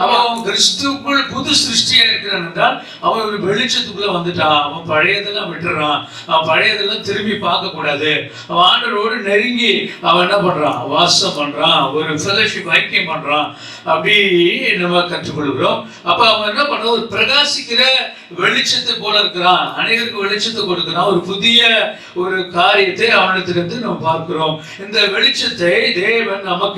அவன் கிறிஸ்துவுக்குள் புது சிருஷ்டியா இருக்கிறான் என்றால் அவன் ஒரு வெளிச்சத்துக்குள்ள வந்துட்டான். அவன் பழையதெல்லாம் விட்டுறான், அவன் பழையதெல்லாம் திரும்பி பார்க்க கூடாது. அவன் ஆண்டவரோடு நெருங்கி அவன் என்ன பண்றான், வாசம் பண்றான், ஒரு ஃபெல்லோஷிப் ஐக்கியம் பண்றான். அப்படி நம்ம கற்றுக்கொள்கிறோம். அப்ப அவன் என்ன பண்றான், ஒரு பிரகாசிக்கிற வெளிச்சத்தை போல இருக்கிறான், அநேகருக்கு வெளிச்சத்தை கொடுக்கிறான். ஒரு புதிய ஒரு காரியத்தை அவனிடத்திலிருந்து நம்ம பார்க்கிறோம். இந்த வெளிச்சத்தை தேவன் நமக்கு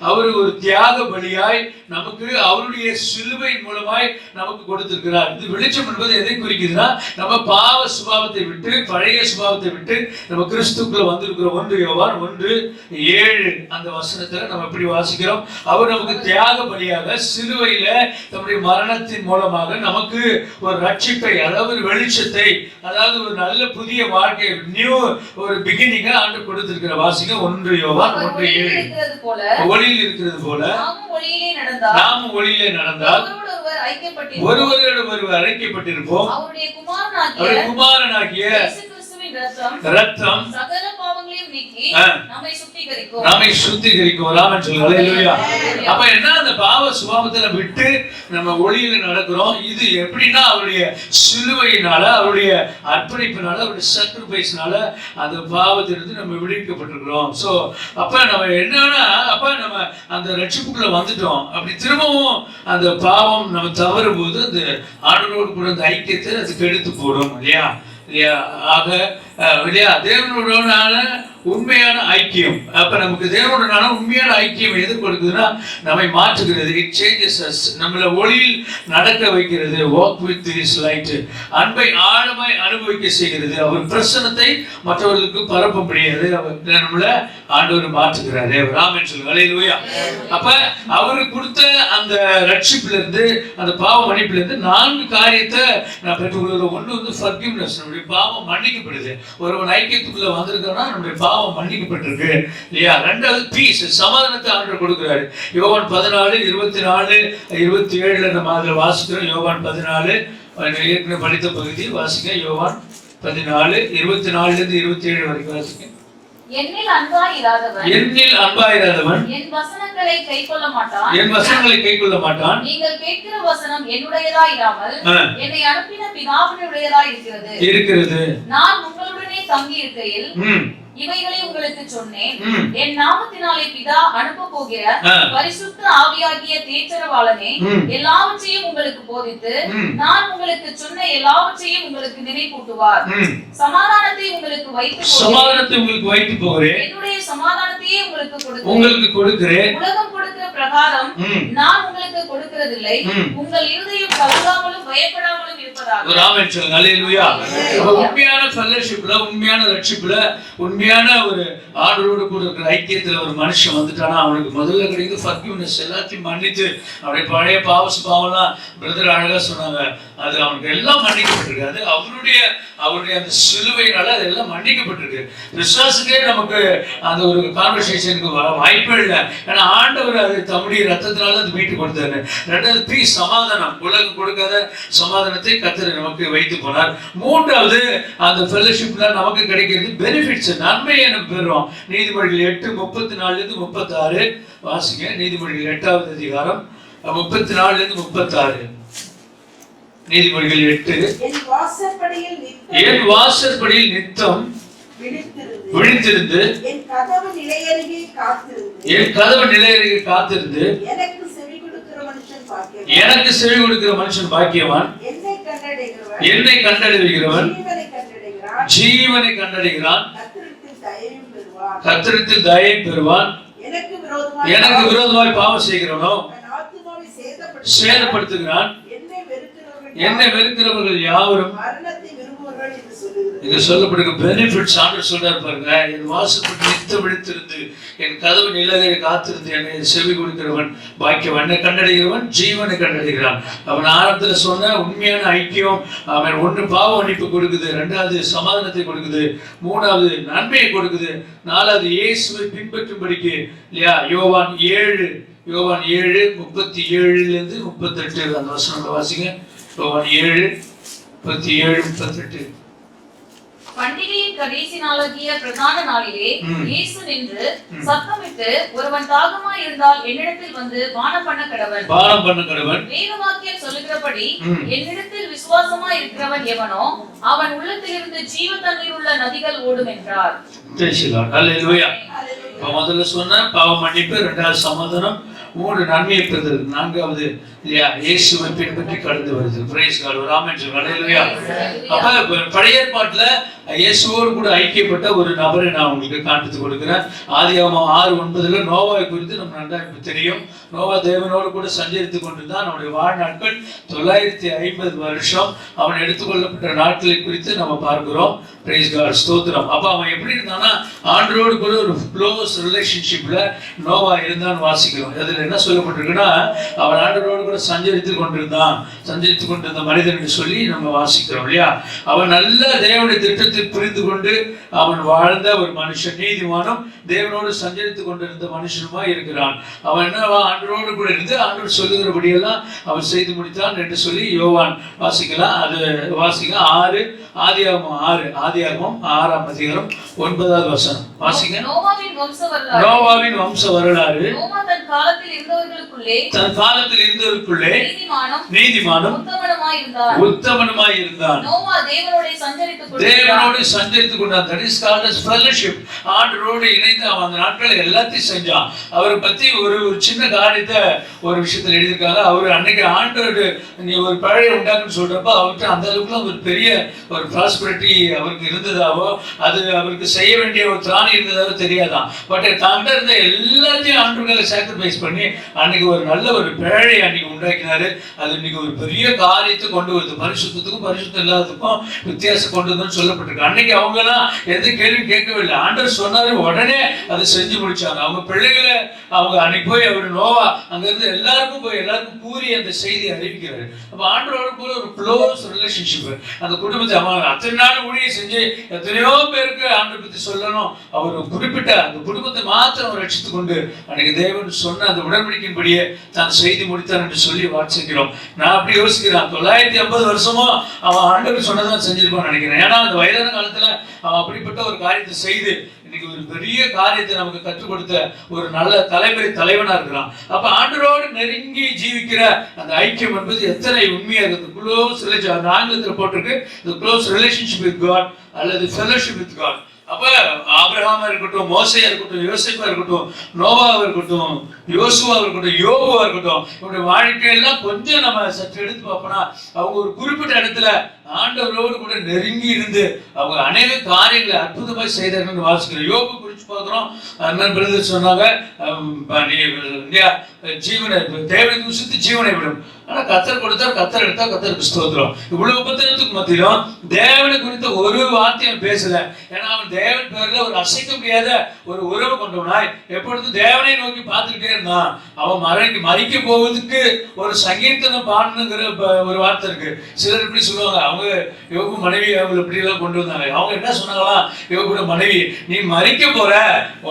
அவரு ஒரு தியாக பலியாய் நமக்கு அவருடைய சிலுவையின் மூலமாய் நமக்கு கொடுத்திருக்கிறார். இந்த வெளிச்சம் என்பது எதை குறிக்குதுன்னா, நம்ம பாவ சுபாவத்தை விட்டு பழைய சுபாவத்தை விட்டு நம்ம கிறிஸ்துக்குள்ள வந்திருக்கிறோம். 1 யோவான் 1:7 அந்த வசனத்துல நம்ம எப்படி வாசிக்கிறோம், அவர் நமக்கு தியாக பலியாக சிலுவையில தம்முடைய மரணத்தின் மூலமாக நமக்கு ஒரு ரட்சிப்பை, அதாவது ஒரு வெளிச்சத்தை, அதாவது ஒரு நல்ல புதிய வாழ்க்கை, நியூ ஒரு பிகினிங்க ஆண்டு கொடுத்திருக்கிற வாசிக்க 1 யோவான் 1:7. ஒளியில் இருக்கிறது போல நாமும் ஒளியிலே நடந்தால் ஒருவரோடு ஒருவர் ஐக்கியப்பட்டிருப்போம். அவருடைய குமாரனாகிய ரத்தம் சகல பாவங்களையும் நீக்கி நம்மை சுத்திகரிக்கும். ஆமென் சொல்லுங்க, ஹல்லேலூயா. அப்ப என்ன, அந்த பாவ சுபாவத்தை விட்டு நம்ம ஒளியில நடக்கிறோம். இது எப்படின்னா, அவருடைய சிலுவையினால, அவருடைய அர்ப்பணிப்பினால, அவருடைய சாக்ரிஃபைஸ்னால அந்த பாவத்திலிருந்து நம்ம விடுவிக்கப்பட்டிருக்கிறோம். சோ அப்ப நம்ம என்னன்னா, அப்ப நம்ம அந்த ரட்சிப்புக்குள்ள வந்துட்டோம். அப்படி திரும்பவும் அந்த பாவம் நம்ம தவறும் போது அந்த ஆண்டவரோடு கூட அந்த ஐக்கியத்தை அது கெடுத்து போடும் இல்லையா. ஆக இல்லையா, தேவனோட உண்மையான ஐக்கியம். அப்ப நமக்கு தேவனுடனான உண்மையான ஐக்கியம் எது கொடுக்குதுன்னா நம்மை மாற்றுகிறது. It changes us. நம்மளை ஒளியில் நடக்க வைக்கிறது. walk with this light. அன்பை ஆழமாய் அனுபவிக்க செய்கிறது. அவர் பிரசன்னத்தை மற்றவர்களுக்கு பரப்ப முடியாது. அவர் நம்மளை ஆண்டவர் மாற்றுகிறாரு. ஆமென் சொல்லுங்க. அல்லேலூயா. அப்ப அவரு கொடுத்த அந்த ரட்சிப்புல இருந்து, அந்த பாவ மன்னிப்புல இருந்து 4 காரியத்தை நான் பெற்றுக்கொள்கிறேன். ஒண்ணு வந்து forgiveness. நம்முடைய பாவம் மன்னிக்கப்படுது. ஒருவன் ஐக்கியத்துக்குள்ள வந்திருக்கானா நம்முடைய பாவம் மன்னிக்கப்பட்டிருக்கு இல்லையா? ரெண்டாவது பீஸ், சமாதானத்தை ஆண்டவர் கொடுக்கிறாரு. யோவான் 14:24-27 நம்ம அதில் வாசிக்கிறோம். யோவான் 14 ஏற்கனவே படித்த பகுதி வாசிக்க. யோவான் 14:24-27 வரைக்கும் வாசிக்க. என்னில் அன்பாயிராதவன் என் வசனங்களை கைக்கொள்ள மாட்டான். நீங்கள் கேட்கிற வசனம் என்னுடையதாயிராமல் என்னை அனுப்பின பிதாவினுடையதாய் இருக்கிறது. நான் உங்களுடனே தங்கி இருக்கையில் இவைகளை உங்களுக்கு சொன்னேன். என் நாமத்தினாலே பிதா அனுப்ப போகிற பரிசுத்த ஆவியாகிய தேற்றரவாளனே எல்லாவற்றையும் உங்களுக்கு போதித்து நான் உங்களுக்கு சொன்ன எல்லாவற்றையும் உங்களுக்கு நினைப்பூட்டுவார். சமாதானத்தை உங்களுக்கு வைத்து போகிறேன். என்னுடைய சமாதானத்தையே உங்களுக்கு கொடுக்கிறேன். உலகம் கொடுக்கிற பிரகாரம் நான் உங்களுக்கு கொடுக்கிறதில்லை. உங்கள் இருதயம் கலங்காமலும் பயப்படாமலும் இருப்பதாக. ஆமென் சொல்லுங்க. அல்லேலூயா. உண்மையான ஃபெல்லோஷிப்ல, உண்மையான ரட்சிப்புல, உண்மையான ஒரு ஆண்டவரோடு கூட இருக்கிற ஐக்கியத்துல ஒரு மனுஷன் வந்துட்டானா அவனுக்கு முதல்ல கிடைக்குது forgiveness. எல்லாத்தையும் மன்னித்து அவருடைய பழைய பாவம்லாம் பிரதர் அழகா சொன்னாங்க. அது அவனுக்கு எல்லாம் மன்னிக்கப்பட்டிருக்கு. அது அவருடைய அந்த சிலுவையினால அதெல்லாம் மன்னிக்கப்பட்டிருக்கு. விசுவாசத்துக்கே நமக்கு அந்த ஒரு கான்வர்சேஷனுக்கு வாய்ப்பே இல்லை. ஏன்னா ஆண்டவர் அது தம்முடைய ரத்தத்தினால அது மீட்டு கொடுத்தாரு. ரெண்டாவது பீஸ், சமாதானம். உலகம் கொடுக்காத சமாதானத்தை கர்த்தர் நமக்கு வைத்து போனார். மூன்றாவது அந்த ஃபெல்லோஷிப்ல நமக்கு கிடைக்கிறது பெனிஃபிட்ஸ், நன்மையை நம்ம பெறுறோம். நீதிமொழிகள் 8:34-36 வாசிங்க. நீதிமொழிகள் 8வது அதிகாரம் 34-36. நீதிமொழிகள் 8. என் வாசற்படியில் நித்தம் விழித்திருந்து என் கதவு நிலையருகே காத்திருந்து எனக்கு செவி கொடுக்கிற மனுஷன் பாக்கியவான். என்னை கண்டடைகிறவன் ஜீவனை கண்டடைகிறான். கர்த்தரிடத்தில் தயை பெறுவான். எனக்கு விரோதமாய் பாவம் செய்கிறவனோ சேதப்படுத்துகிறான். என்னை வெறுக்கிறவர்கள் யாவரும் இது சொல்லப்படுகிற பெனிஃபிட்ஸ் ஆண்டவர் சொல்றாரு பாருங்க. என் வாசப்பட்டு நித்தம் விழித்திருந்து என் கதவு நிலையை காத்திருந்து என்னை செவி கொடுக்கிறவன் பாக்கியவன். என்னை கண்டடைகிறவன் ஜீவனை கண்டடைகிறான். அவன் ஆரம்பத்துல சொன்ன உண்மையான ஐக்கியம். அவன் ஒன்று பாவ மன்னிப்பு கொடுக்குது, ரெண்டாவது சமாதானத்தை கொடுக்குது, மூணாவது நன்மையை கொடுக்குது, நாலாவது இயேசுவை பின்பற்றும்படிக்கு இல்லையா? யோவான் 7:37-38 அந்த வசனத்தை வாசிங்க. யோவான் 7:37-38. பண்டிகையின் கடைசி நாளாகிய பிரதான நாளிலே இயேசு நின்று சத்தமிட்டு, ஒருவன் தாகமாய் இருந்தால் என்னிடத்தில் வந்து பானம் பண்ண கடவன். வேதவாக்கியம் சொல்லுகிறபடி என்னிடத்தில் விசுவாசமாய் இருக்கிறவன் எவனோ அவன் உள்ளத்திலிருந்து ஜீவ தண்ணீர் உள்ள நதிகள் ஓடும் என்றார். முதல்ல சொன்ன பாவ மன்னிப்பு, இரண்டாவது சமாதானம், 3 நன்மையை பெறுதல், 4வது இல்லையா இயேசுவை பின்பற்றி கடந்து வருது. Price God. ஆமென் சொல்லுங்க. அல்லேலூயா. அப்ப பழைய ஏற்பாட்டுல இயேசுவோடு கூட ஐக்கியப்பட்ட ஒரு நபரை நான் உங்களுக்கு காண்பித்து கொடுக்கிறேன். ஆதியாகமம் 6:9 நோவாவை குறித்து நம்ம நன்றாக தெரியும். நோவா தேவனோடு கூட சஞ்சரித்துக் கொண்டிருந்தான். நம்முடைய வாழ்நாட்கள் 950 வருஷம். அவன் எடுத்துக்கொள்ளப்பட்ட நாட்களை குறித்து நம்ம பார்க்கிறோம். Praise God. ஸ்தோத்திரம். அப்ப அவன் எப்படி இருந்தானா ஆண்டவரோடு கூட ஒரு க்ளோஸ் ரிலேஷன்ஷிப்ல நோவா இருந்தான்னு வாசிக்கிறோம். அதுல என்ன சொல்லப்பட்டிருக்குன்னா அவன் ஆண்டவரோடு கூட சஞ்சரித்துக் கொண்டிருந்த மனிதன் என்று சொல்லி நம்ம வாசிக்கிறோம் இல்லையா? அவன் நல்ல தேவனுடைய திட்டத்தை புரிந்து கொண்டு அவன் வாழ்ந்த ஒரு மனுஷன், நீதிமானும் தேவனோடு சஞ்சரித்துக் கொண்டிருந்த மனுஷனுமா இருக்கிறான். அவன் என்னவா ஆண்டவரோடு கூட இருந்து ஆண்டவர் சொல்லுகிறபடியெல்லாம் அவன் செய்து முடித்தான் என்று சொல்லி யோவான் வாசிக்கலாம். அது வாசிக்க ஆதியாகமம் 6ஆம் அதிகாரம் 9வது வசனம் வாசிங்க. நோவாவின் வம்ச வரலாறு. தன் காலத்தில் இருந்தவர்களுக்குள்ளே நீதிமானும் உத்தமனுமாய் இருந்தான். நோவா தேவனோடு சஞ்சரித்துக் கொண்டான். That is called as fellowship. ஆண்டவரோடு இணைந்து அவன் அந்த நாட்கள் எல்லாத்தையும் செஞ்சான். அவரை பத்தி ஒரு சின்ன காரியத்தை ஒரு விஷயத்துல எழுதியிருக்காங்க. அவர் அன்னைக்கு ஆண்டவர் நீ ஒரு பழைய உண்டாக்குன்னு சொல்றப்ப அவர்கிட்ட அந்த அளவுக்கு ஒரு பெரிய ஒரு ப்ராஸ்பரிட்டி அவருக்கு இருந்ததாவோ அது அவருக்கு செய்ய வேண்டிய ஒரு திராணி இருந்ததாவோ தெரியாதான். பட் தாங்கிட்ட இருந்த எல்லாத்தையும் ஆண்டவர்களை சாக்ரிஃபைஸ் பண்ணி அன்னைக்கு ஒரு நல்ல ஒரு பேழை அன்னைக்கு உண்டாக்கினாரு. அது இன்னைக்கு ஒரு பெரிய காரியத்தை கொண்டு வருது. பரிசுத்தத்துக்கும் பரிசுத்தம் இல்லாததுக்கும் வித்தியாசம் கொண்டு வருதுன்னு சொல்லப்பட்டிருக்கு. அன்னைக்கு அவங்க எல்லாம் எந்த கேள்வியும் கேட்கவே இல்லை. ஆண்டவர் சொன்னாரு, உடனே அதை செஞ்சு முடிச்சாங்க. அவங்க பிள்ளைகளை அவங்க அன்னைக்கு போய் அவர் நோவா அங்க இருந்து எல்லாருக்கும் போய் எல்லாருக்கும் கூறி அந்த செய்தியை அறிவிக்கிறாரு. அப்ப ஆண்டவரோட கூட ஒரு க்ளோஸ் ரிலேஷன்ஷிப். அந்த குடும்பத்தை அவன் அத்தனை நாள் ஊழியம் செஞ்சு எத்தனையோ பேருக்கு ஆண்டவர் பத்தி சொல்லணும். அவர் குறிப்பிட்ட அந்த குடும்பத்தை மாத்திரம் ரட்சித்து கொண்டு அன்னைக்கு தேவன் சொன்ன அந்த உடன்படிக்கையின்படியே தான் செய்தி முடித்தார் என்று சொல்லி வாசிக்கிறோம். நான் அப்படி யோசிக்கிறேன், 950 வருஷமும் அவன் ஆண்டவர் சொன்னதான் செஞ்சிருப்பான்னு நினைக்கிறேன். ஏன்னா அந்த வயதான காலத்துல அவன் அப்படிப்பட்ட ஒரு காரியத்தை செய்து இன்னைக்கு ஒரு பெரிய காரியத்தை நமக்கு கற்றுக் கொடுத்த ஒரு நல்ல தலைவனா இருக்கிறான். அப்ப ஆண்டவரோடு நெருங்கி ஜீவிக்கிற அந்த ஐக்கியம் என்பது எத்தனை உண்மையா இருக்குது. க்ளோஸ் ரிலேஷன், அந்த ஆங்கிலத்தில் போட்டிருக்கு க்ளோஸ் ரிலேஷன்ஷிப் வித் காட் அல்லது ஃபெலோஷிப் வித் காட். அப்ப ஆபிரகாமா இருக்கட்டும், மோசையா இருக்கட்டும், யோசேப்பா இருக்கட்டும், நோவாவா இருக்கட்டும், யோசுவா இருக்கட்டும், யோபுவா இருக்கட்டும், இவருடைய வாழ்க்கையெல்லாம் கொஞ்சம் நம்ம சற்று எடுத்து பார்ப்போம்னா அவங்க ஒரு குறிப்பிட்ட இடத்துல ஆண்டவரோடு கூட நெருங்கி இருந்து அவங்க அநேக காரியங்களை அற்புதமாய் செய்தார்கள் வாசிக்கிறோம். யோபு குறிச்சு பார்க்கிறோம். பிரதர் சொன்னாங்க, ஜீவனை தேவனுக்கு சுத்தி ஜீவனை விடும். ஆனா கத்தர் கொடுத்தார், கத்தர் எடுத்தார், கத்தருக்கு ஸ்தோத்திரம். இவ்வளவு உபத்திரத்துக்கு மத்தியிலும் தேவனை குறித்த ஒரு வார்த்தையும் பேசல. ஏன்னா அவன் தேவன் பேர்ல ஒரு அசைக்க முடியாத ஒரு உறவு கொண்டவனாய் எப்பொழுதும் தேவனை நோக்கி பார்த்துக்கிட்டே இருந்தான். அவன் மறிக்க போவதுக்கு ஒரு சங்கீர்த்தனம் பாடணுங்கிற ஒரு வார்த்தை இருக்கு. சிலர் இப்படி சொல்லுவாங்க, அவங்க யோகு மனைவி அவங்க இப்படி எல்லாம் கொண்டு வந்தாங்க. அவங்க என்ன சொன்னாங்களா, யோகுட மனைவி, நீ மறிக்க போற,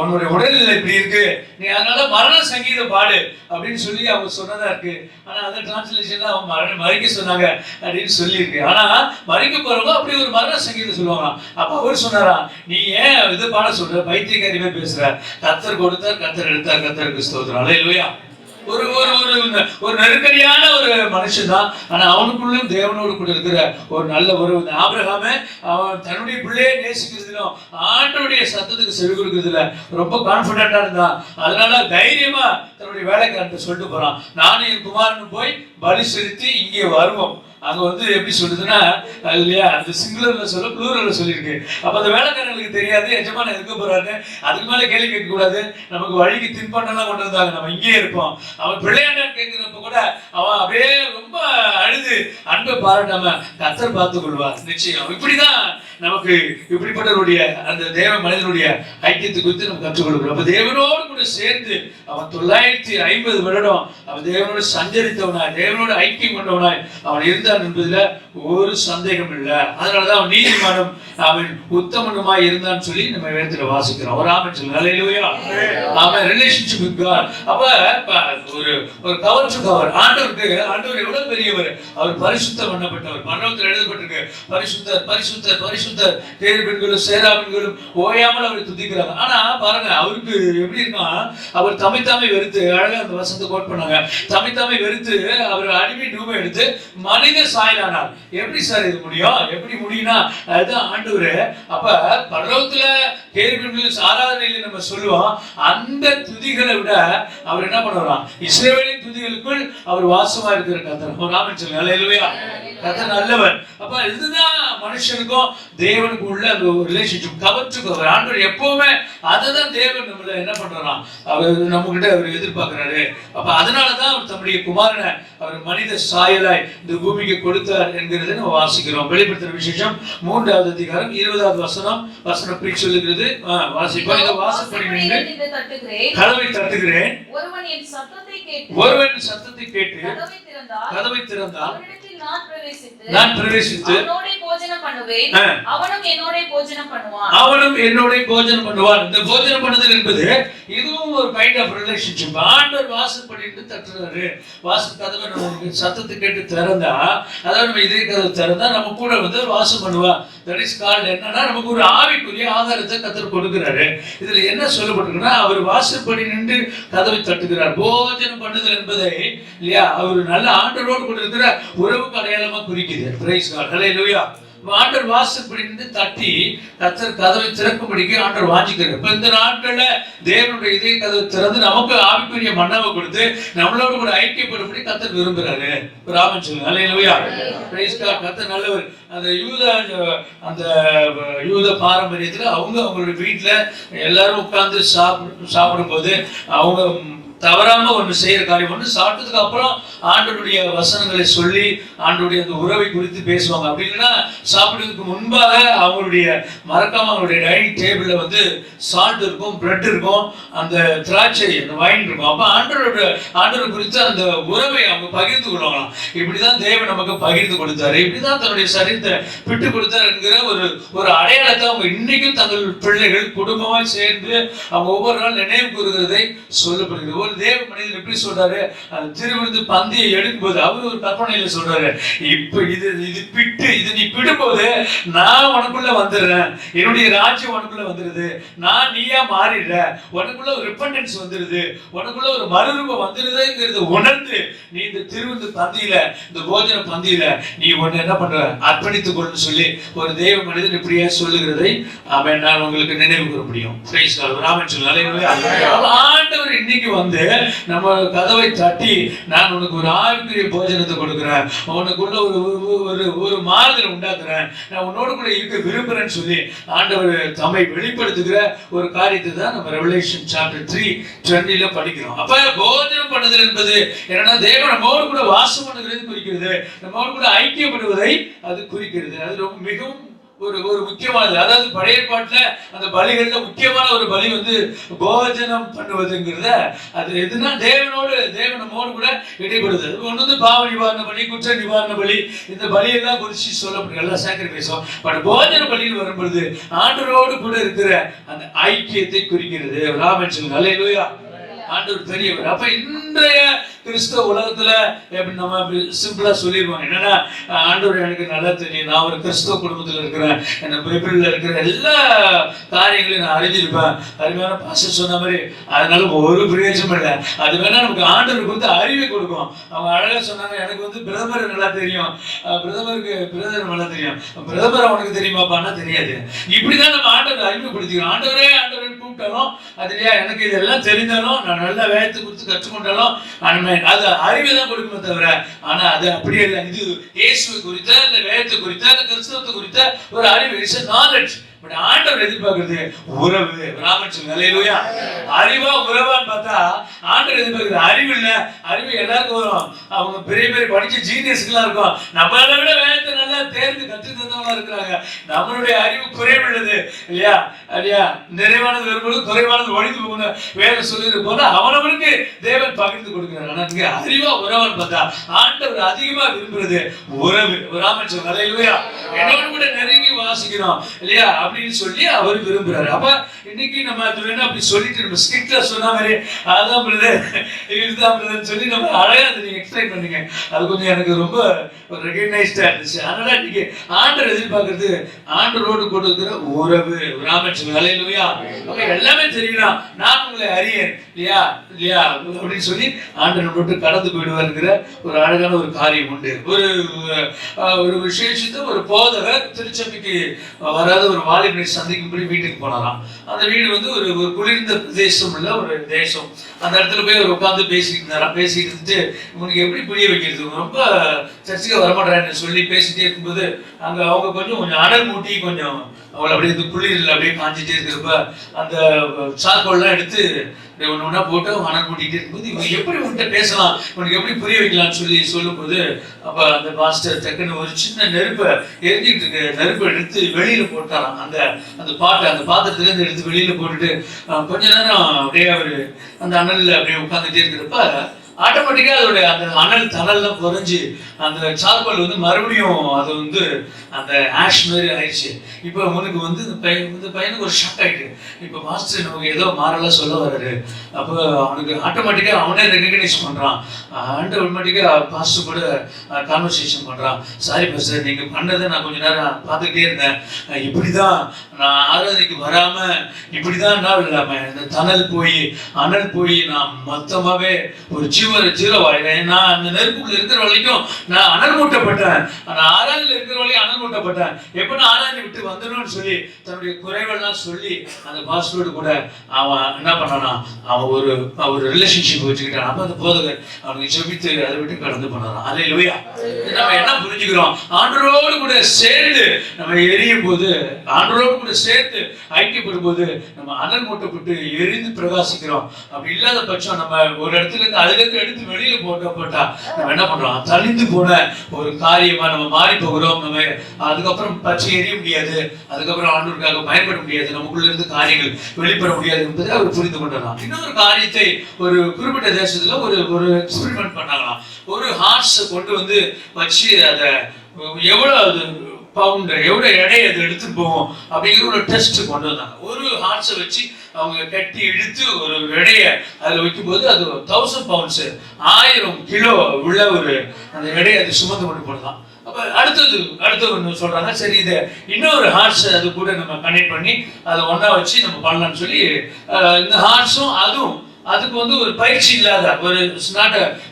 உன்னுடைய உடல்நிலை இப்படி இருக்கு, நீ அதனால மரண சங்கீதம் பாடு அப்படின்னு சொல்லி அவங்க சொன்னதா இருக்கு. ஆனா அந்த டிரான்ஸ்லேஷன்ல அவங்க மறிக்க சொன்னாங்க அப்படின்னு சொல்லி இருக்கு. ஆனா மறிக்க போறவங்க அப்படி ஒரு மரண சங்கீதம் சொல்லுவாங்க. அப்ப அவர் சொன்னாரா, நீ ஏன் இது பாட சொல்ற, பைத்தியக்காரியுமே பேசுற, கத்தர் கொடுத்தார், கத்தர் எடுத்தார், கத்தருக்கு ஸ்தோத்திரம். அல்லேலூயா. ஒரு ஒரு நெருக்கடியான ஒரு மனுஷன் தான். ஆனா அவனுக்குள்ளும் தேவனோடு கூட இருக்கிற ஒரு நல்ல உறவு. ஆபிரகாமே அவன் தன்னுடைய பிள்ளையை நேசிக்கிறதுலும் ஆண்டவருடைய சத்தத்துக்கு செவி கொடுக்கறதுல ரொம்ப கான்பிடண்டா இருந்தான். அதனால தைரியமா தன்னுடைய வேலைக்காரன் சொல்லிட்டு போறான், நானும் என் குமாரன் போய் பலி செலுத்தி இங்கே வருவோம். அங்க எப்படி சொல்லுதுன்னா இல்லையா, அந்த சிங்குலர்ல சொல்ல ப்ளூரல்ல சொல்லியிருக்கு. அப்ப அந்த வேலைக்காரங்களுக்கு தெரியாது எஜமான இருக்க போறாரு, அதுக்கு மேல கேள்வி கேட்க கூடாது. நமக்கு வழிக்கு தின்பண்டெல்லாம் கொண்டு வந்தாங்க, நம்ம இங்கேயே இருப்போம். அவன் பிள்ளையாண்டான்னு கேட்கிறப்ப கூட அவன் அப்படியே ரொம்ப அழுது அன்பை பாராட்டாம கத்தர் பார்த்து கொள்வார் நிச்சயம். இப்படிதான் நமக்கு இப்படிப்பட்டவருடைய அந்த தேவ மனிதனுடைய ஐக்கியத்தை குறித்து நம்ம கற்றுக் கொடுக்கிறோம். அப்ப தேவனோடு கூட சேர்ந்து அவன் 950 வருடம் அவன் தேவனோடு சஞ்சரித்தவனாய், தேவனோடு ஐக்கியம் கொண்டவனாய் அவன் இருந்தான் என்பதுல ஒரு சந்தேகம் இல்லை. அதனாலதான் அவன் நீதிமானும் அவன் உத்தமனுமாய் இருந்தான்னு சொல்லி நம்ம வேதத்துல வாசிக்கிறோம். ஒரு ஆமென் சொல்லுங்க. அல்லேலூயா. அவன் ரிலேஷன்ஷிப் வித் காட். அப்ப ஒரு கவர் டு கவர் ஆண்டவர் எவ்வளவு பெரியவர். அவர் பரிசுத்தம் பண்ணப்பட்டவர். பரலோகத்தில் எழுதப்பட்டிருக்கு, பரிசுத்தர் பரிசுத்தர் பரிசுத்தர், கேருபீன்களும் சேராபீன்களும் ஓயாமல் அவரை துதிக்கிறாங்க. ஆனா பாருங்க, அவருக்கு எப்படி இருக்கா, அவர் தம்மைத்தாமே வெறுத்து, அழகா அந்த வசனத்தை கோட் பண்ணாங்க, தம்மைத்தாமே வெறுத்து அவர் அடிமை ரூபம் எடுத்து மனித சாயலானார். எப்படி சார் இது முடியும்? எப்படி முடியும்னா அதுதான் ஆண்டவர். அப்ப பரலோகத்துல கேருபீன்களும் ஆராதனையில நம்ம சொல்லுவோம், அந்த துதிகளை விட அவர் என்ன பண்ணுவாராம், இஸ்ரவேலின் துதிகளுக்குள் அவர் வாசமா இருக்கிற கர்த்தர். ஒரு ஆமென் சொல்லுங்க. அல்லேலூயா. கர்த்தர் நல்லவர். அப்ப இதுதான் மனுஷனுக்கும் தேவனுக்கும் உள்ள அந்த ரிலேஷன்ஷிப். கவர்ச்சுக்கு ஆண்டவர் எப்பவுமே அதுதான் தேவன் நம்மள என்ன பண்றாராம், அவர் நம்ம கிட்ட அவர் எதிர்பார்க்கிறாரு. அப்ப அதனாலதான் அவர் தம்முடைய குமாரனை அவர் மனித சாயலாய் இந்த பூமிக்கு கொடுத்தார் என்கிறத நம்ம வாசிக்கிறோம். வெளிப்படுத்துற விசேஷம் 3வது அதிகாரம் 20வது வசனம் இப்படி சொல்லுகிறது. வாசிப்போம். இதை வாசப்படி நின்று கதவை தட்டுகிறேன், ஒருவன் சத்தத்தை கேட்டு கதவை திறந்தால் நான் பிரவேசித்து அவனும் என்னோட போஜனம் பண்ணுவான். இந்த போஜனம் பண்ணுதல் என்பது இதுவும் அதுவும் ஒரு கைண்ட் ஆஃப் ரிலேஷன்ஷிப். ஆண்டவர் வாசல் பண்ணிட்டு தட்டுறாரு, வாசல் கதவை நம்ம சத்தத்தை கேட்டு திறந்தா, அதாவது நம்ம இதே கதவை திறந்தா நம்ம கூட வந்து வாசம் பண்ணுவா. தட் இஸ் கால்ட் என்னன்னா, நமக்கு ஒரு ஆவிக்குரிய ஆதாரத்தை கத்தர் கொடுக்கிறாரு. இதுல என்ன சொல்லப்பட்டிருக்குன்னா, அவர் வாசல் பண்ணி நின்று கதவை தட்டுகிறார். போஜனம் பண்ணுதல் என்பதை இல்லையா, அவர் நல்ல ஆண்டவரோடு கூட இருக்கிற உறவுக்கு அடையாளமா குறிக்குது. பிரைஸ் காட், ஹல்லேலூயா. ஆண்டவர் வாசப்படி நின்று தட்டி கத்தர் கதவை திறக்கும்படிக்கு ஆண்டவர் வாஞ்சிக்கிறார். இப்ப இந்த நாட்கள்ல தேவனுடைய இதய கதவை திறந்து நமக்கு ஆவிக்குரிய மன்னாவை கொடுத்து நம்மளோடு கூட ஐக்கியப்படும்படி கத்தர் விரும்புறாரு. ராமன் சொல்லுங்க, ஹல்லேலூயா. Price God. கத்தர் நல்லவர். அந்த யூத பாரம்பரியத்துல அவங்களுடைய வீட்டுல எல்லாரும் உட்கார்ந்து சாப்பிடும் போது அவங்க தவறாம ஒன்று செய்யற காரியம் ஒன்று, சாப்பிட்டதுக்கு அப்புறம் ஆண்டவருடைய வசனங்களை சொல்லி ஆண்டவருடைய அந்த உறவை குறித்து பேசுவாங்க. அப்படி இல்லைன்னா சாப்பிடுறதுக்கு முன்பாக அவங்களுடைய மறக்காம அவங்களுடைய டைனிங் டேபிள்ல வந்து சால்ட் இருக்கும், பிரெட் இருக்கும், அந்த திராட்சை, அந்த வைன் இருக்கும். அப்ப ஆண்டவர் குறித்து அந்த உறவை அவங்க பகிர்ந்து கொள்வாங்களாம். இப்படிதான் தேவன் நமக்கு பகிர்ந்து கொடுத்தாரு, இப்படிதான் தன்னுடைய சரீரத்தை விட்டு கொடுத்தாரு என்கிற ஒரு அடையாளத்தை அவங்க இன்னைக்கும் தங்கள் பிள்ளைகள் குடும்பமாய் சேர்ந்து அவங்க ஒவ்வொரு நாள் நினைவு கூறுகிறதை சொல்லப்படுகிறது. ஒரு தேவ மனிதர் எப்படி சொல்றாரு, திருவிருந்து பந்தியை எடுக்கும்போது அவரு ஒரு கற்பனையில சொல்றாரு, இப்ப இது பிட்டு, இது நீ பிடும்போது நான் உனக்குள்ள வந்துடுறேன், என்னுடைய ராஜ்யம் உனக்குள்ள வந்துருது, நான் நீயா மாறிடுற, உனக்குள்ள ஒரு ரிப்பண்டன்ஸ் வந்துருது, உனக்குள்ள ஒரு மறுரூபம் வந்துருதுங்கிறத உணர்ந்து நீ இந்த திருவிருந்து பந்தியில, இந்த போஜன பந்தியில நீ ஒன்னு என்ன பண்ற, அர்ப்பணித்துக் கொள்ளுன்னு சொல்லி ஒரு தேவ மனிதன் இப்படியே சொல்லுகிறதை அவன் நான் உங்களுக்கு நினைவு கூற முடியும். ராமன் சொல்லுங்க. ஆண்டவர் இன்னைக்கு வந்து நம்ம கதவை தட்டி, நான் உனக்கு ஒரு ஆவிக்குரிய போஜனத்தை கொடுக்கிறேன், உனக்குள்ள ஒரு மாறுதல் உண்டாக்குறேன், நான் உன்னோடு கூட இருக்க விரும்புறேன்னு சொல்லி ஆண்டவர் தம்மை வெளிப்படுத்துகிற ஒரு காரியத்தை தான் நம்ம ரெவலேஷன் சாப்டர் 3:20 படிக்கிறோம். அப்ப போஜனம் பண்ணுதல் என்பது என்னன்னா, தேவன் நம்மோடு கூட வாசம் பண்ணுகிறது குறிக்கிறது, நம்மோடு கூட ஐக்கியப்படுவதை அது குறிக்கிறது. அது ரொம்ப மிகவும் ஒரு முக்கியமானது. அதாவது பழைய ஏற்பாட்டுல அந்த பலிகள்ல முக்கியமான ஒரு பலி வந்து போஜனம் பண்ணுவதுங்கிறத, அது எதுனா தேவன் நம்மோடு கூட இடைப்படுது. ஒன்று வந்து பாவ நிவாரண பலி, குற்ற நிவாரண பலி, இந்த பலியெல்லாம் குறிச்சு சொல்லப்படுது, எல்லா சாக்ரிஃபைஸும். பட் போஜன பலியில் வரும்பொழுது ஆண்டவரோடு கூட இருக்கிற அந்த ஐக்கியத்தை குறிக்கிறது. ராமன் சொல்லுங்க, ஹல்லேலூயா. ஆண்டவர் பெரியவர். அப்ப இன்றைய கிறிஸ்தவ உலகத்துல எப்படி நம்ம சிம்பிளா சொல்லிடுவாங்க, என்னன்னா ஆண்டவர் எனக்கு நல்லா தெரியும், நான் ஒரு கிறிஸ்தவ குடும்பத்துல இருக்கிறேன், என்ன பைபிள்ல இருக்கிற எல்லா காரியங்களையும் நான் அறிஞ்சிருப்பேன், அருமையான பாஸ்டர் சொன்ன மாதிரி, அதனால ஒரு பிரயோஜனம் இல்லை. அது வேணா நமக்கு ஆண்டவருக்கு வந்து அறிவை கொடுக்கும். அவங்க அழகா சொன்னாங்க, எனக்கு வந்து பிரதமர் நல்லா தெரியும், பிரதமர் நல்லா தெரியும், பிரதமர் அவனுக்கு தெரியுமாப்பான்னா தெரியாது. இப்படிதான் நம்ம ஆண்டவர் அறிமுகப்படுத்திக்கிறோம். ஆண்டவரே கூப்பிட்டாலும் அது இல்லையா, எனக்கு இதெல்லாம் தெரிந்தாலும், நான் நல்ல வேதத்தை குறித்து கற்றுக்கொண்டாலும் அது அறிவை தான் கொடுக்குமே தவிர, ஆனா அது அப்படியே இல்லை. இது இயேசுவை குறித்த, இந்த வேதத்தை குறித்த, இந்த கிறிஸ்தவத்தை குறித்த ஒரு அறிவு, இட்ஸ் a knowledge. பட் ஆண்டவர் எதிர்பார்க்கிறது உறவு. ராமன் சொல்லுங்க, ஹல்லேலூயா. அறிவா உறவான்னு பார்த்தா ஆண்டவர் எதிர்பார்க்கிறது அறிவு இல்ல. அறிவு எல்லாருக்கும் வரும், அவங்க பெரிய பெரிய படிச்ச ஜீனியஸ்லாம் இருக்கும், நம்மளை விட வேதத்தை நல்லா தேர்ந்து கற்று தந்தவங்களா இருக்கிறாங்க. நம்மளுடைய அறிவு குறைவுள்ளது இல்லையா, இல்லையா, நிறைவானது வரும்போது குறைவானது ஒழிந்து போகணும் வேதம் சொல்லுறது போல அவனவனுக்கு தேவன் பகிர்ந்து கொடுக்கிறார். ஆனா இங்க அறிவா உறவான்னு பார்த்தா ஆண்டவர் அதிகமா விரும்புறது உறவு. ராமன் சொல்லுங்க, ஹல்லேலூயா. என்னோட கூட நெருங்கி வாசிக்கிறோம் இல்லையா அப்படின்னு சொல்லி அவர் விரும்புறாரு. அப்ப இன்னைக்கு நம்ம அது வேணா அப்படி சொல்லிட்டு நம்ம ஸ்ட்ரிக்டா சொன்ன மாதிரி அதான் பிரதர் இதுதான் பிரதர் சொல்லி நம்ம அழகா அதை நீங்க எக்ஸ்பிளைன் பண்ணீங்க. அது கொஞ்சம் எனக்கு ரொம்ப ரெகக்னைஸ்டா இருந்துச்சு. அதனால இன்னைக்கு ஆண்டவர் எதிர்பார்க்கறது ஆண்டவரோடு கொடுக்கிற உறவு. ராமன் சொல்லுங்க, ஹல்லேலூயா. அப்ப எல்லாமே தெரியலாம், நான் உங்களை அறியேன் இல்லையா இல்லையா அப்படின்னு சொல்லி ஆண்டவர் நம்மளோட கடந்து போயிடுவாருங்கிற ஒரு அழகான ஒரு காரியம் உண்டு. ஒரு விசேஷத்தை ஒரு போதகர் திருச்சபைக்கு வராத ஒரு வாலிபனை சந்திக்கும்படி வீட்டுக்கு போனாராம். அந்த வீடு வந்து ஒரு குளிர்ந்த பிரதேசம் உள்ள ஒரு தேசம். அந்த இடத்துல போய் அவர் உட்காந்து பேசிட்டு இருந்தாராம். பேசிட்டு இருந்துட்டு இவனுக்கு எப்படி புரிய வைக்கிறது, ரொம்ப சர்ச்சுக்கு வரமாட்டாருன்னு சொல்லி பேசிட்டே இருக்கும்போது அங்க அவங்க கொஞ்சம் அனல் மூட்டி கொஞ்சம் அவளை அப்படியே குளிரில் அப்படியே காஞ்சிட்டே இருக்கிறப்ப அந்த சார்கோல்லாம் எடுத்து ஒன்று ஒன்றா போட்டு அனல் மூட்டிகிட்டே இருக்கும்போது இவன் எப்படி உன்கிட்ட பேசலாம், இவனுக்கு எப்படி புரிய வைக்கலாம்னு சொல்லி சொல்லும்போது அப்போ அந்த பாஸ்டர் டக்குன்னு ஒரு சின்ன நெருப்பை எரிஞ்சிட்டு இருக்க நெருப்பை எடுத்து வெளியில போட்டாராம். அந்த பாட்டை அந்த பாத்திரத்துலேருந்து எடுத்து வெளியில போட்டுட்டு கொஞ்ச நேரம் அப்படியே அவர் அந்த அனலில் அப்படியே உட்காந்துட்டே இருக்கிறப்ப ஆட்டோமேட்டிக்காக அதோட அந்த அனல் தணல்லாம் குறைஞ்சி அந்த சார்பால் வந்து மறுபடியும் அது வந்து அந்த ஆஷ் மாதிரி ஆயிடுச்சு. இப்போ உனக்கு வந்து இந்த பையனுக்கு ஒரு ஷாக் ஆயிட்டு, இப்போ மாஸ்டர் நமக்கு ஏதோ மாறலாம் சொல்ல வர்றாரு. அப்போ அவனுக்கு ஆட்டோமேட்டிக்காக அவனே ரெகக்னைஸ் பண்ணுறான். ஆட்டோமேட்டிக்காக பாஸ்டர் கூட கான்வர்சேஷன் பண்ணுறான். சாரி பாஸ்டர், நீங்கள் பண்ணதை நான் கொஞ்ச நேரம் பார்த்துக்கிட்டே இருந்தேன். இப்படி தான் நான் ஆராதனைக்கு வராமல் இப்படி தான் என்ன இல்லாமல் இந்த தணல் போய் அனல் போய் நான் மொத்தமாகவே ஒரு ஜீரோவாயிட்டேன். நான் அந்த நெருப்புக்குள்ள இருக்கிற வரைக்கும் நான் அனல் மூட்டப்பட்டேன். நான் ஆராதனையில் இருக்கிற வரைக்கும் அனல் மூட்டப்பட்டேன். எப்போ நான் ஆராதனை விட்டு வந்துடணும்னு சொல்லி தன்னுடைய குறைவெல்லாம் சொல்லி அந்த பாஸ்டரோடு கூட அவன் என்ன பண்ணானா, அவன் ஒரு ரிலேஷன்ஷிப் வச்சுக்கிட்டான். அப்போ அந்த போதகர் அவனுக்கு ஜெபித்து அதை விட்டு கடந்து பண்ணான். அல்லேலூயா. நம்ம என்ன புரிஞ்சுக்கிறோம், ஆண்டவரோடு கூட சேர்ந்து நம்ம எரியும் போது, ஆண்டவரோடு கூட சேர்த்து ஐக்கியப்படும் போது நம்ம அனல் மூட்டப்பட்டு எரிந்து பிரகாசிக்கிறோம். அப்படி இல்லாத பட்சம் நம்ம ஒரு இடத்துல இருந்து அதுல இருந்து எடுத்து வெளியில போட்டா நம்ம என்ன பண்றோம், தனிந்து போன ஒரு காரியமா நம்ம மாறி போகிறோம். நம்ம அதுக்கப்புறம் பச்சை எரிய முடியாது, அதுக்கப்புறம் ஆண்டவருக்காக பயன்பட முடியாது, நமக்குள்ள இருந்து காரியங்கள் வெளிப்பட முடியாது என்பதை அவர் புரிந்து கொண்டாராம். இன்னொரு காரியத்தை ஒரு குறிப்பிட்ட தேசத்துல ஒரு எக்ஸ்பெரிமெண்ட் பண்ணாங்களாம். ஒரு ஹார்ஸ் கொண்டு வந்து வச்சு அதை எவ்வளவு பவுண்ட் எவ்வளவு எடை அது எடுத்துட்டு போவோம் அப்படிங்கிற ஒரு டெஸ்ட் கொண்டு வந்தாங்க. ஒரு ஹார்ஸை வச்சு அவங்க கட்டி இழுத்து ஒரு எடைய அதில் வைக்கும் போது அது 1000 பவுண்ட்ஸ் 1000 கிலோ உள்ள ஒரு அந்த எடையை அது சுமந்து கொண்டு போனதான். அப்ப அடுத்தது ஒன்று சொல்றாங்க, சரி இதை இன்னொரு ஹார்ஸ் அது கூட நம்ம கனெக்ட் பண்ணி அதை ஒன்னா வச்சு நம்ம பண்ணலாம்னு சொல்லி இந்த ஹார்ஸும் அதுக்கு வந்து ஒரு பயிற்சி இல்லாத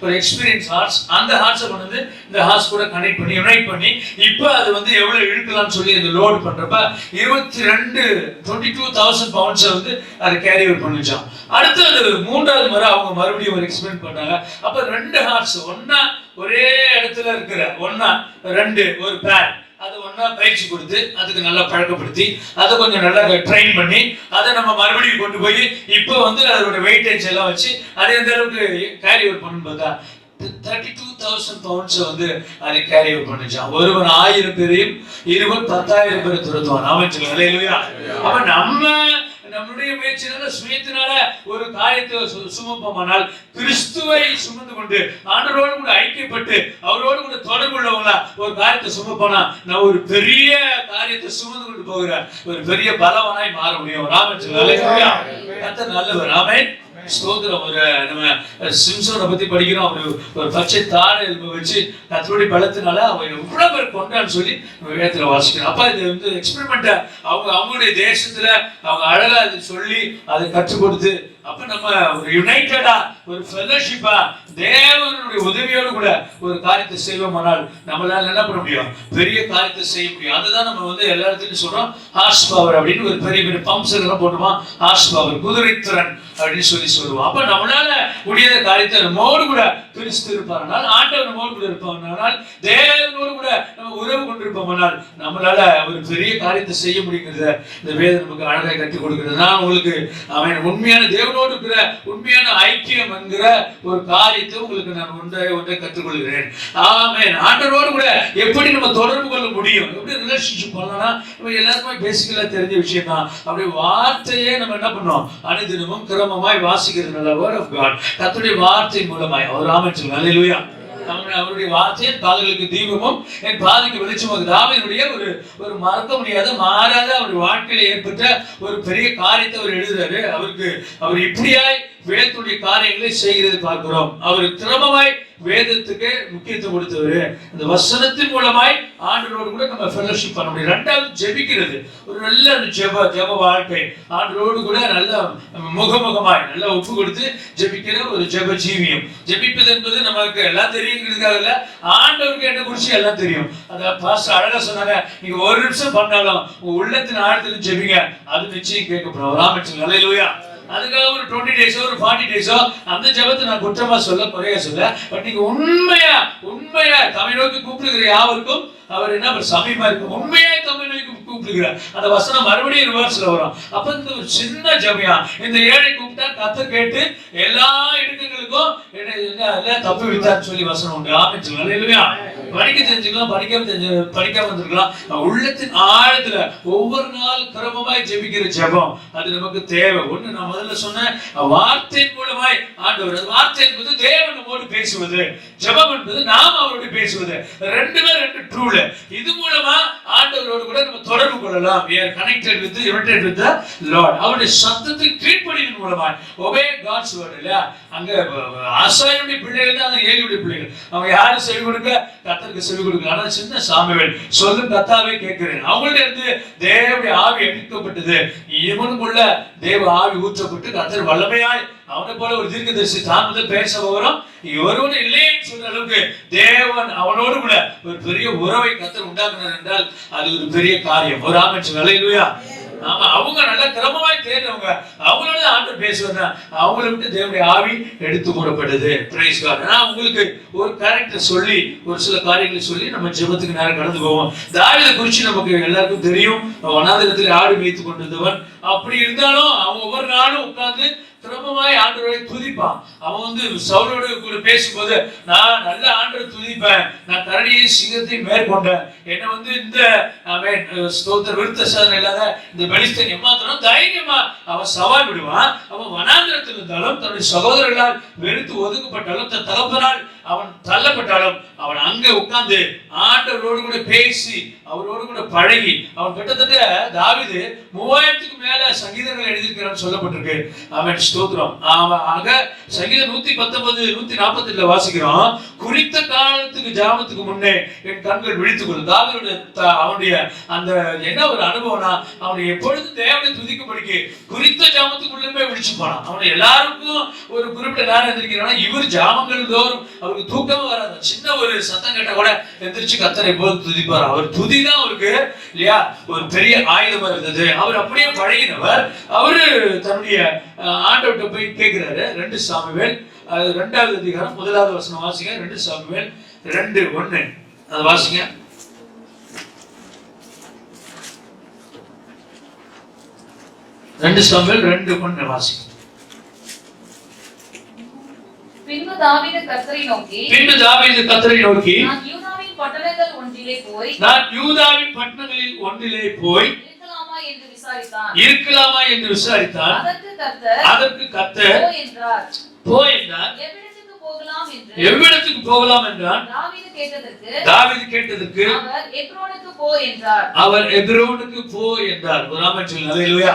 ஒரு எக்ஸ்பீரியன்ஸ் ஹார்ஸ், அந்த ஹார்ஸை கொண்டு வந்து இந்த ஹார்ஸ் கூட கனெக்ட் பண்ணி யுனைட் பண்ணி இப்போ அது வந்து எவ்வளவு இழுக்கலாம்னு சொல்லி அது லோடு பண்றப்ப 22,000 பவுண்ட்ஸை வந்து அதை கேரி ஓவர் பண்ணிச்சான். அடுத்தது 3வது முறை அவங்க மறுபடியும் ஒரு எக்ஸ்பெரிமெண்ட் பண்ணாங்க. அப்ப 2 ஹார்ஸ் ஒன்னா ஒரே இடத்துல இருக்கிற ஒரு பேர் அது ஒன்னா பயிற்சி கொடுத்து அதுக்கு நல்லா பழக்கப்படுத்தி அதை கொஞ்சம் நல்லா ட்ரெயின் பண்ணி அதை நம்ம மறுபடியும் கொண்டு போய் இப்போ வந்து அதோட வெயிட்டேஜ் எல்லாம் வச்சு அதை எந்த அளவுக்கு கேரி ஓவர் பண்ணு பார்த்தா 32,000 பவுண்ட்ஸ் வந்து அதை கேரி ஓவர் பண்ணிச்சான். ஒருவன் 1000 பேரையும் 10,000 பேரை துரத்துவான். அப்ப நம்முடைய முயற்சினால சுயத்தினால ஒரு காரியத்தை சுமப்போமானால் கிறிஸ்துவை சுமந்து கொண்டு ஆண்டவரோடு கூட ஐக்கியப்பட்டு அவரோடு கூட தொடர்புள்ளவங்களா ஒரு காரியத்தை சுமப்போனா நான் ஒரு பெரிய காரியத்தை சுமந்து கொண்டு போகிற ஒரு பெரிய பலவனாய் மாற முடியும். ராமன் நல்லவர். ராமன் ஸ்தோத்திரம். நம்ம சிம்சோனை பத்தி படிக்கிறோம். ஒரு பச்சை தாழை வச்சு கத்தருடைய பலத்தினால அவன் எவ்வளவு பேர் கொண்டான்னு சொல்லி வேதத்துல வாசிக்கிறோம். அப்ப இது வந்து எக்ஸ்பெரிமெண்ட்டை அவங்களுடைய தேசத்துல அவங்க அழகா அது சொல்லி அதை கற்றுக் கொடுத்து அப்ப நம்ம ஒரு யுனைட்டடா ஒரு ஃபெலோஷிப்பா தேவனுடைய உதவியோடு கூட ஒரு காரியத்தை செய்வோமானால் நம்மளால என்ன பண்ண முடியும், பெரிய காரியத்தை செய்ய முடியும். அதுதான் நம்ம வந்து எல்லா இடத்துலையும் சொல்றோம் ஹார்ஸ் பவர் அப்படின்னு. ஒரு பெரிய பெரிய பம்ப்ஸ் எல்லாம் போட்டுமா ஹார்ஸ் பவர், குதிரைத்திறன் அப்படின்னு சொல்லுவோம். அப்ப நம்மளால முடியாத காரியத்தை நம்மோடு கூட கிறிஸ்து இருப்பானால், ஆண்டவர் நம்மோடு கூட இருப்பானால், தேவனோடு கூட நம்ம உறவு கொண்டிருப்போமானால் நம்மளால ஒரு பெரிய காரியத்தை செய்ய முடியுங்கிறத இந்த வேதம் நமக்கு அழகாய் கற்றுக் கொடுக்கிறது. நான் உங்களுக்கு அவன் உண்மையான தேவனோடு இருக்கிற உண்மையான ஐக்கியம் என்கிற ஒரு காரியத்தை உங்களுக்கு நான் ஒன்றை கற்றுக்கொள்கிறேன். ஆமென். ஆண்டவரோடு கூட எப்படி நம்ம தொடர்பு கொள்ள முடியும், எப்படி ரிலேஷன்ஷிப் பண்ணலாம், நம்ம எல்லாருக்குமே பேசிக்கலா தெரிஞ்ச விஷயம் தான். அப்படி வார்த்தையே நம்ம என்ன பண்ணோம், அனுதினமும் கிரமமாய் வாசிக்கிறது நல்ல வேர்ட் ஆஃப் காட், கர்த்தருடைய வார்த்தை மூலமாய். அவர் ஆமென் சொல்லுங்க. அல்லேலூயா. அவருடைய வார்த்தை காதுகளுக்கு தீபமும் என் பாதைக்கு வெளிச்சமாக. தாவீதுடைய ஒரு மறக்க முடியாத மாறாத அவருடைய வாழ்க்கையில ஏற்பட்ட ஒரு பெரிய காரியத்தை அவர் எழுதுறாரு. அவர் இப்படியாய் வேதத்துடைய காரியங்களை செய்கிறது பார்க்கிறோம். அவர் திறமமாய் வேதத்துக்கு முக்கியத்துவம் கொடுத்தவர். இந்த வசனத்தின் மூலமாய் ஆண்டவரோடு கூட நம்ம ஃபெலோஷிப் பண்ண முடியும். 2வது ஜெபிக்கிறது, ஒரு நல்ல ஜெப வாழ்க்கை, ஆண்டவரோடு கூட நல்ல முகமுகமாய் நல்லா ஒப்பு கொடுத்து ஜெபிக்கிற ஒரு ஜெப ஜீவியம். ஜெபிப்பது என்பது நமக்கு எல்லாம் தெரியுங்கிறதுக்காக இல்ல, ஆண்டவருக்கு என்ன குறிச்சு எல்லாம் தெரியும். அத பாஸ்டர் அழகா சொன்னாங்க, நீங்க ஒரு நிமிஷம் பண்ணாலும் உங்க உள்ளத்தின் ஆழத்துல ஜெபிங்க, அது நிச்சயம் கேட்கப்படும். ராமச்சந்திரன் அல்லேலூயா. அதுக்காக ஒரு 20 days ஒரு 40 days அந்த ஜெபத்தை நான் குற்றமா சொல்ல குறைய சொல்ல, பட் நீங்க உண்மையா தமிழ் நோக்கி கூப்பிடுகிற யாவருக்கும் அவர் என்ன சமீபமா இருக்கு, உண்மையா தமிழ் நோக்கி கூப்பிடுகிறார். அந்த வசனம் மறுபடியும் ரிவர்ஸ்ல வரும். அப்ப இந்த ஒரு சின்ன ஜெபம், இந்த ஏழை கூப்பிட்டா கத்த கேட்டு எல்லா இடங்களுக்கும் தப்பு வித்தான்னு சொல்லி வசனம் உண்டு. ஆமென் சொல்லுங்க. அல்லேலூயா. படிக்க தெரிஞ்சுக்கலாம், படிக்காம இருந்திருக்கலாம். உள்ளத்தின் ஆழத்துல ஒவ்வொரு நாள் கிரமமாய் ஜெபிக்கிற ஜெபம் அது நமக்கு தேவை. ஒண்ணு நான் முதல்ல சொன்னேன், வார்த்தையின் மூலமாய் ஆண்டவர். வார்த்தை என்பது தேவன் நம்மோடு பேசுவது, ஜெபம் என்பது நாம் அவரோடு பேசுவது. ரெண்டுமே ரெண்டு ட்ரூல. இது மூலமா ஆண்டவரோடு கூட நம்ம தொடர்பு கொள்ளலாம். we are connected with the Lord. அவருடைய சத்தத்துக்கு கீழ்ப்படிவதன் மூலமா obey God's word. இல்லையா? அங்க ஆசாரியனுடைய பிள்ளைகள் தான் ஏலியுடைய பிள்ளைகள். அவங்க யாரு செவி கொடுக்க? கர்த்தருக்கு செவி கொடுக்க. ஆனா சின்ன சாமுவேல் சொல்லும் கர்த்தாவே கேட்கிறேன். அவங்கள்ட்ட இருந்து தேவனுடைய ஆவி எடுக்கப்பட்டது. இவனுக்குள்ள தேவ ஆவி ஊற்றப்பட்டு கர்த்தர் வல்லமையாய் அவனை போல ஒரு தீர்க்கதரிசி தான் முதல் பேச வரும் ஒருவன் இல்லைன்னு சொல்ற அளவுக்கு தேவன் அவனோடு கூட ஒரு பெரிய உறவை கர்த்தர் உண்டாக்குனார் என்றால் அது ஒரு பெரிய காரியம். ஒரு ஆமென் சொல்லுங்க. அல்லேலூயா. ஆமா, அவங்க நல்ல கிரமமாய் தேர்ந்தவங்க, அவங்களோட ஆண்டவர் பேசுவாங்க. அவங்களை விட்டு தேவனுடைய ஆவி எடுத்து போடப்படுது. Price God. நான் உங்களுக்கு ஒரு கேரக்டர் சொல்லி ஒரு சில காரியங்களை சொல்லி நம்ம ஜெபத்துக்கு நேரம் கடந்து போவோம். தாவீதை குறித்து நமக்கு எல்லாருக்கும் தெரியும். வனாந்திரத்தில் ஆடு மேய்த்து கொண்டிருந்தவன். அப்படி இருந்தாலும் அவன் ஒவ்வொரு நாளும் உட்கார்ந்து கிரமமாய் ஆண்டவரை துதிப்பான். அவன் சவுலோடு கூட பேசும்போது, நான் நல்ல ஆண்டவரை துதிப்பேன், நான் கரடியை சிங்கத்தை மேற்கொண்டேன், என்ன இந்த ஸ்தோத்திர விருத்த சாதனை இல்லாத இந்த பெலிஸ்தன் ஏமாத்தணும் தைரியமா அவன் சவால் விடுவான். அவன் வனாந்திரத்தில் இருந்தாலும் தன்னுடைய சகோதரர்களால் வெறுத்து ஒதுக்கப்பட்டாலும் தன் தகப்பனால் அவன் தள்ளப்பட்டாலும் அவன் அங்க உட்கார்ந்து ஆண்டவரோடு கூட பேசி அவரோடு கூட பழகி அவன் கிட்டத்தட்ட தாவீது 3000க்கு மேல சங்கீதங்கள் எழுதியிருக்கிறான்னு சொல்லப்பட்டிருக்கு. அவன் ஸ்தோத்திரம். ஆக சங்கீதம் 119 147 வாசிக்கிறோம். குறித்த காலத்துக்கு ஜாமத்துக்கு முன்னே என் கண்கள் விழித்துக் கொள்ளும். தாவீதுடைய அவனுடைய அந்த என்ன ஒரு அனுபவம்னா, அவனை எப்பொழுதும் தேவனை துதிக்கும்படிக்கு குறித்த ஜாமத்துக்குள்ளே விழிச்சு போனான். அவனை எல்லாருக்கும் ஒரு குறிப்பிட்ட நேரம் எந்திரிக்கிறான். இவர் ஜாமங்கள் தோறும் அவருக்கு தூக்கமே வராது. சின்ன ஒரு சத்தம் கேட்ட கூட எந்திரிச்சு கர்த்தரை போது துதிப்பார். அவர் துதிதான் அவருக்கு இல்லையா ஒரு பெரிய ஆயுதமா இருந்தது. அவர் அப்படியே பழகினவர். அவரு தன்னுடைய ஆண்டவர்கிட்ட போய் கேட்கிறாரு. 2 சாமுவேல் 2வது அதிகாரம் 1வது வசனம் வாசிங்க. 2 சாமுவேல் 2:1 அது வாசிங்க. 2 சாமுவேல் 2:1 வாசிங்க. பின்பு தாவீது கர்த்தரை நோக்கி நான் யூதாவின் பட்டணங்கள் ஒன்றிலே போய் இருக்கலாமா என்று விசாரித்தான். அதற்கு கர்த்தர் போ என்றார். எவ்விடத்துக்கு போகலாம் என்றான். தாவீது கேட்டதற்கு அவர் எப்ரோனுக்கு போ என்றார். ஒரு ஆமென் சொல்லுங்க. அல்லேலூயா.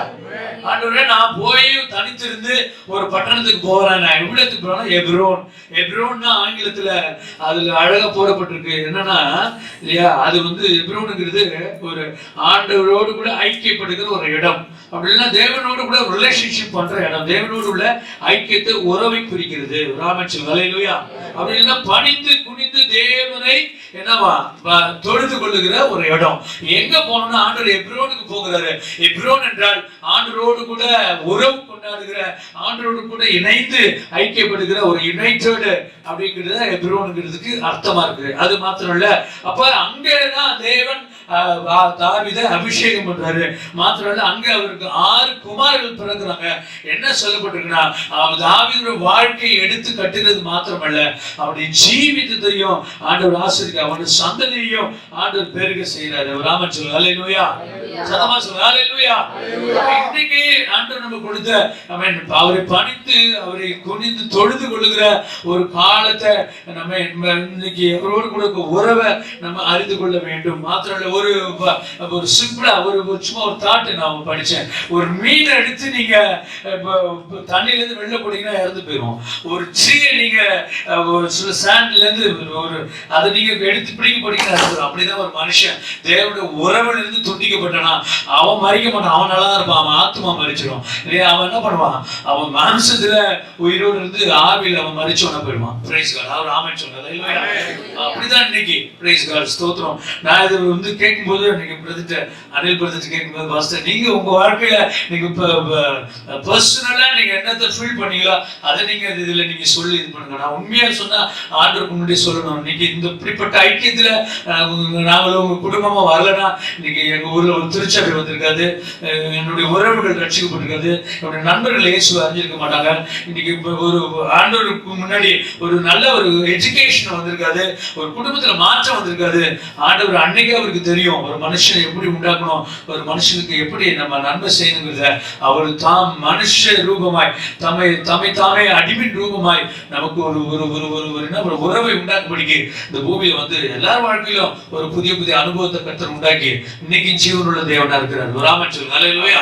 ஆண்டவரே, நான் போய் தனித்திருந்து ஒரு பட்டணத்துக்கு போறேன். நான் எவ்விடத்துக்கு போறேன்னா எப்ரோன். எப்ரோன்னா ஆங்கிலத்துல அதுல அழகா போடப்பட்டிருக்கு. என்னன்னா இல்லையா, அது எப்ரோனுங்கிறது ஒரு ஆண்டவரோடு கூட ஐக்கியப்படுகிற ஒரு இடம். அப்படின்னா தேவனோடு கூட ரிலேஷன்ஷிப் பண்ற இடம். தேவனோடு உள்ள ஐக்கியத்தை உறவை குறிக்கிறது. ஒரு ஆமென் சொல்லுங்க. அல்லேலூயா. அப்படி இல்லைன்னா பணிந்து குனிந்து தேவனை என்னவா தொழுது கொள்ளுகிற ஒரு இடம். எங்க போனோம்னா ஆண்டவர் எப்ரோனுக்கு போகிறாரு. எப்ரோன் என்றால் ஆண்டவரோடு கூட உறவு கொண்டாடுகிற, ஆண்டவரோடு கூட இணைந்து ஐக்கியப்படுகிற ஒரு யுனைடெட் அப்படிங்கிறது எப்ரோனுங்கிறதுக்கு அர்த்தமா இருக்கு. அது மாத்திரம் இல்ல, அப்ப அங்கதான் தேவன் தாவீதை அபிஷேகம் பண்றாரு. மாத்திரம் இல்ல, அங்க அவருக்கு 6 குமாரர்கள் பிறகுறாங்க. என்ன சொல்லப்பட்டிருக்குன்னா, தாவீதுடைய வாழ்க்கையை எடுத்து கட்டுறது மாத்திரமல்ல, அவருடைய ஜீவிதத்தையும் ஆண்டவர் ஆசீர்வதிக்க, அவருடைய சந்ததியையும் ஆண்டவர் பெருக செய்யறாரு. ஒரு ஆமென் சொல்லுங்க. அல்லேலூயா. சத்தமா சொல்லுங்க. அல்லேலூயா. இன்னைக்கு ஆண்டவர் நம்ம கொடுத்த அவரை பணிந்து அவரை குனிந்து தொழுது கொள்ளுகிற ஒரு காலத்தை நம்ம இன்னைக்கு அவரோடு கூட உறவை நம்ம அறிந்து கொள்ள வேண்டும். மாத்திரம் இல்ல, ஒரு சிம்பிளா சும்மா ஒரு தாட்டு நான் படிச்சேன். ஒரு மீனை எடுத்து நீங்க தண்ணில இருந்து வெளில போட்டீங்கன்னா இறந்து போயிடும். ஒரு சீயை நீங்க சாண்ட்ல இருந்து அதை நீங்க எடுத்து பிடிக்க போட்டீங்கன்னா அப்படிதான் ஒரு மனுஷன் தேவனுடைய உறவுல இருந்து துண்டிக்கப்பட்டானா அவன் மறிக்க மாட்டான். அவன் நல்லா தான் இருப்பான். அவன் ஆத்மா மறிச்சிடும் இல்லையா. அவன் என்ன பண்ணுவான், அவன் மனசுல உயிரோடு இருந்து ஆவியில் அவன் மறிச்சோன்னா போயிடுவான். Price God. அவர் ஆமென் சொன்னது. அப்படிதான் இன்னைக்கு பிரைஸ் காட். ஸ்தோத்திரம். நான் இது கேட்கும்போது நீங்க பிரதர் அனில் பிரதர் கேட்கும்போது பாஸ்டர் நீங்க உங்க வாழ்க்கையில நீங்க பர்சனலா நீங்க என்னத்தை ஃபீல் பண்ணீங்களோ அதை நீங்க இதுல நீங்க சொல்லி இது பண்ணுங்க. நான் உண்மையா சொன்னா ஆண்டவருக்கு முன்னாடி சொல்லணும், இன்னைக்கு இந்த இப்படிப்பட்ட ஐக்கியத்துல நாங்களும் உங்க குடும்பமா வரலன்னா இன்னைக்கு எங்க ஊர்ல ஒரு திருச்சபை வந்திருக்காது, என்னுடைய உறவுகள் ரட்சிக்கப்பட்டிருக்காது, என்னுடைய நண்பர்கள் இயேசுவை அறிஞ்சிருக்க மாட்டாங்க, இன்னைக்கு ஒரு ஆண்டவருக்கு முன்னாடி ஒரு நல்ல ஒரு எஜுகேஷன் வந்திருக்காது, ஒரு குடும்பத்துல மாற்றம் வந்திருக்காது. ஆண்டவர் அன்னைக்கே அவருக்கு தெரியும் ஒரு மனுஷனை எப்படி உண்டாக்கணும், ஒரு மனுஷனுக்கு எப்படி நம்ம நன்மை செய்யணுங்கிறத அவர் தாம் மனுஷ ரூபமாய் தம்மை தாமே அடிமின் ரூபமாய் நமக்கு ஒரு ஒரு ஒரு ஒரு என்ன ஒரு உறவை உண்டாக்கும்படிக்கு இந்த பூமியில வந்து எல்லார் வாழ்க்கையிலும் ஒரு புதிய புதிய அனுபவத்தை கர்த்தர் உண்டாக்கி இன்னைக்கு ஜீவனுள்ள தேவனா இருக்கிறார். ராமன் சொல்லுங்க அல்லேலூயா.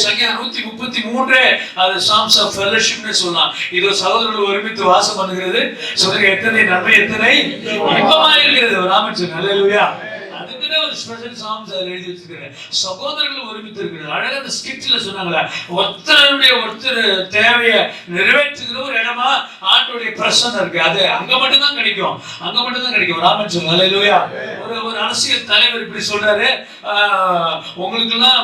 சங்கீதம் 133 அது சாம்ஸ் ஆஃப் ஃபெலோஷிப்னு சொல்லலாம். இதோ சகோதரர்கள் ஒருமித்து வாசம் பண்ணுகிறது சொல்லுங்க, எத்தனை நன்மை எத்தனை இன்பமா இருக்கிறது. ராமன் சொல்லுங்க அல்லேலூயா. அதுக்குன்னு ஒரு ஸ்பெஷல் சாங்ஸ் எழுதி வச்சிருக்கிறேன், சகோதரர்கள் ஒருமித்து இருக்கிறது. அழகா அந்த ஸ்கிட்ல சொன்னாங்களே, ஒருத்தர் தேவையை நிறைவேற்றுகிற ஒரு இடமா ஆண்டோடைய பிரசன்னம் இருக்கு. அது அங்க மட்டும் தான் கிடைக்கும், அங்க மட்டும் தான் கிடைக்கும். ராமன் சொல்லுங்க அல்லேலூயா. ஒரு அரசியல் தலைவர் இப்படி சொல்றாரு, உங்களுக்கு எல்லாம்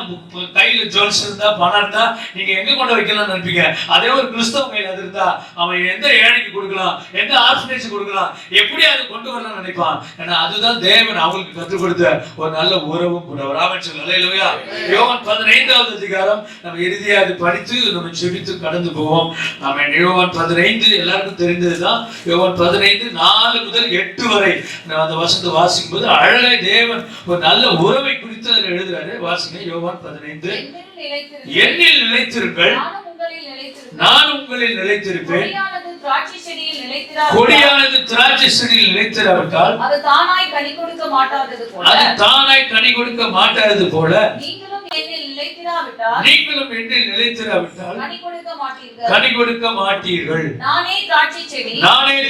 கையில ஜுவல்ஸ் இருந்தா பணம் இருந்தா நீங்க எங்க கொண்டு வைக்கலாம் நினைப்பீங்க, அதே ஒரு கிறிஸ்தவ கையில அது இருந்தா அவன் எந்த ஏழைக்கு கொடுக்கலாம், எந்த ஆர்ஃபனேஜ் கொடுக்கலாம், எப்படி அதை கொண்டு வரலாம் நினைப்பான். ஏன்னா அதுதான் தேவன் அவங்களுக்கு கற்றுக் கொடுத்த ஒரு நல்ல உறவும் கூட. ராமன் சொல்லுங்க அல்லேலூயா. யோவான் 15வது அதிகாரம் நம்ம இறுதியா அது படித்து நம்ம ஜெபித்து கடந்து போவோம். நாம யோவான் 15 எல்லாருக்கும் தெரிந்ததுதான். யோவான் 15 4 முதல் 8 வரை அந்த வசனத்தை வாசிக்கும் போது அழகா தேவன் ஒரு நல்ல உறவை குறித்து அதில் எழுதுறாரு. வாசிங்க யோவான் 15. என்னில் நிலைத்திருங்கள், நான் உங்களில் நிலைத்திருப்பேன். கொடியானது திராட்சை செடியில் நிலைத்திராவிட்டால் அது தானாய் கனி கொடுக்க மாட்டாதது போல நீங்களும் என்னில் நிலைத்திராவிட்டால் கனி கொடுக்க மாட்டீர்கள். நானே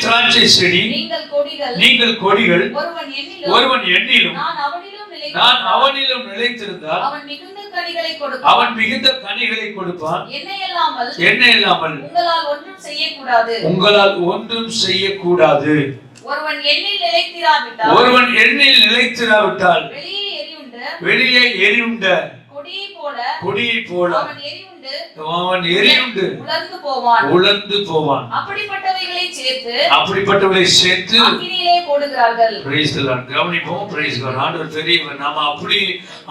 திராட்சை செடி, நீங்கள் கொடிகள். ஒருவன் என்னிலும் நான் அவனிலும் நிலைத்திருந்தால் அவன் மிகுந்த கனிகளை கொடுப்பான். என்னை இல்லாமல் உங்களால் ஒன்றும் செய்யக்கூடாது. ஒருவன் எண்ணில் நிலைத்திராவிட்டால் வெளியே எரியுண்ட கொடியை போல அவன் எரியுண்டு உலர்ந்து போவான். அப்படிப்பட்டவைகளை சேர்த்து போடுகிறார்கள். Praise the Lord. கவனிப்போம். Praise God. ஆண்டவர் பெரியவர். நாம அப்படி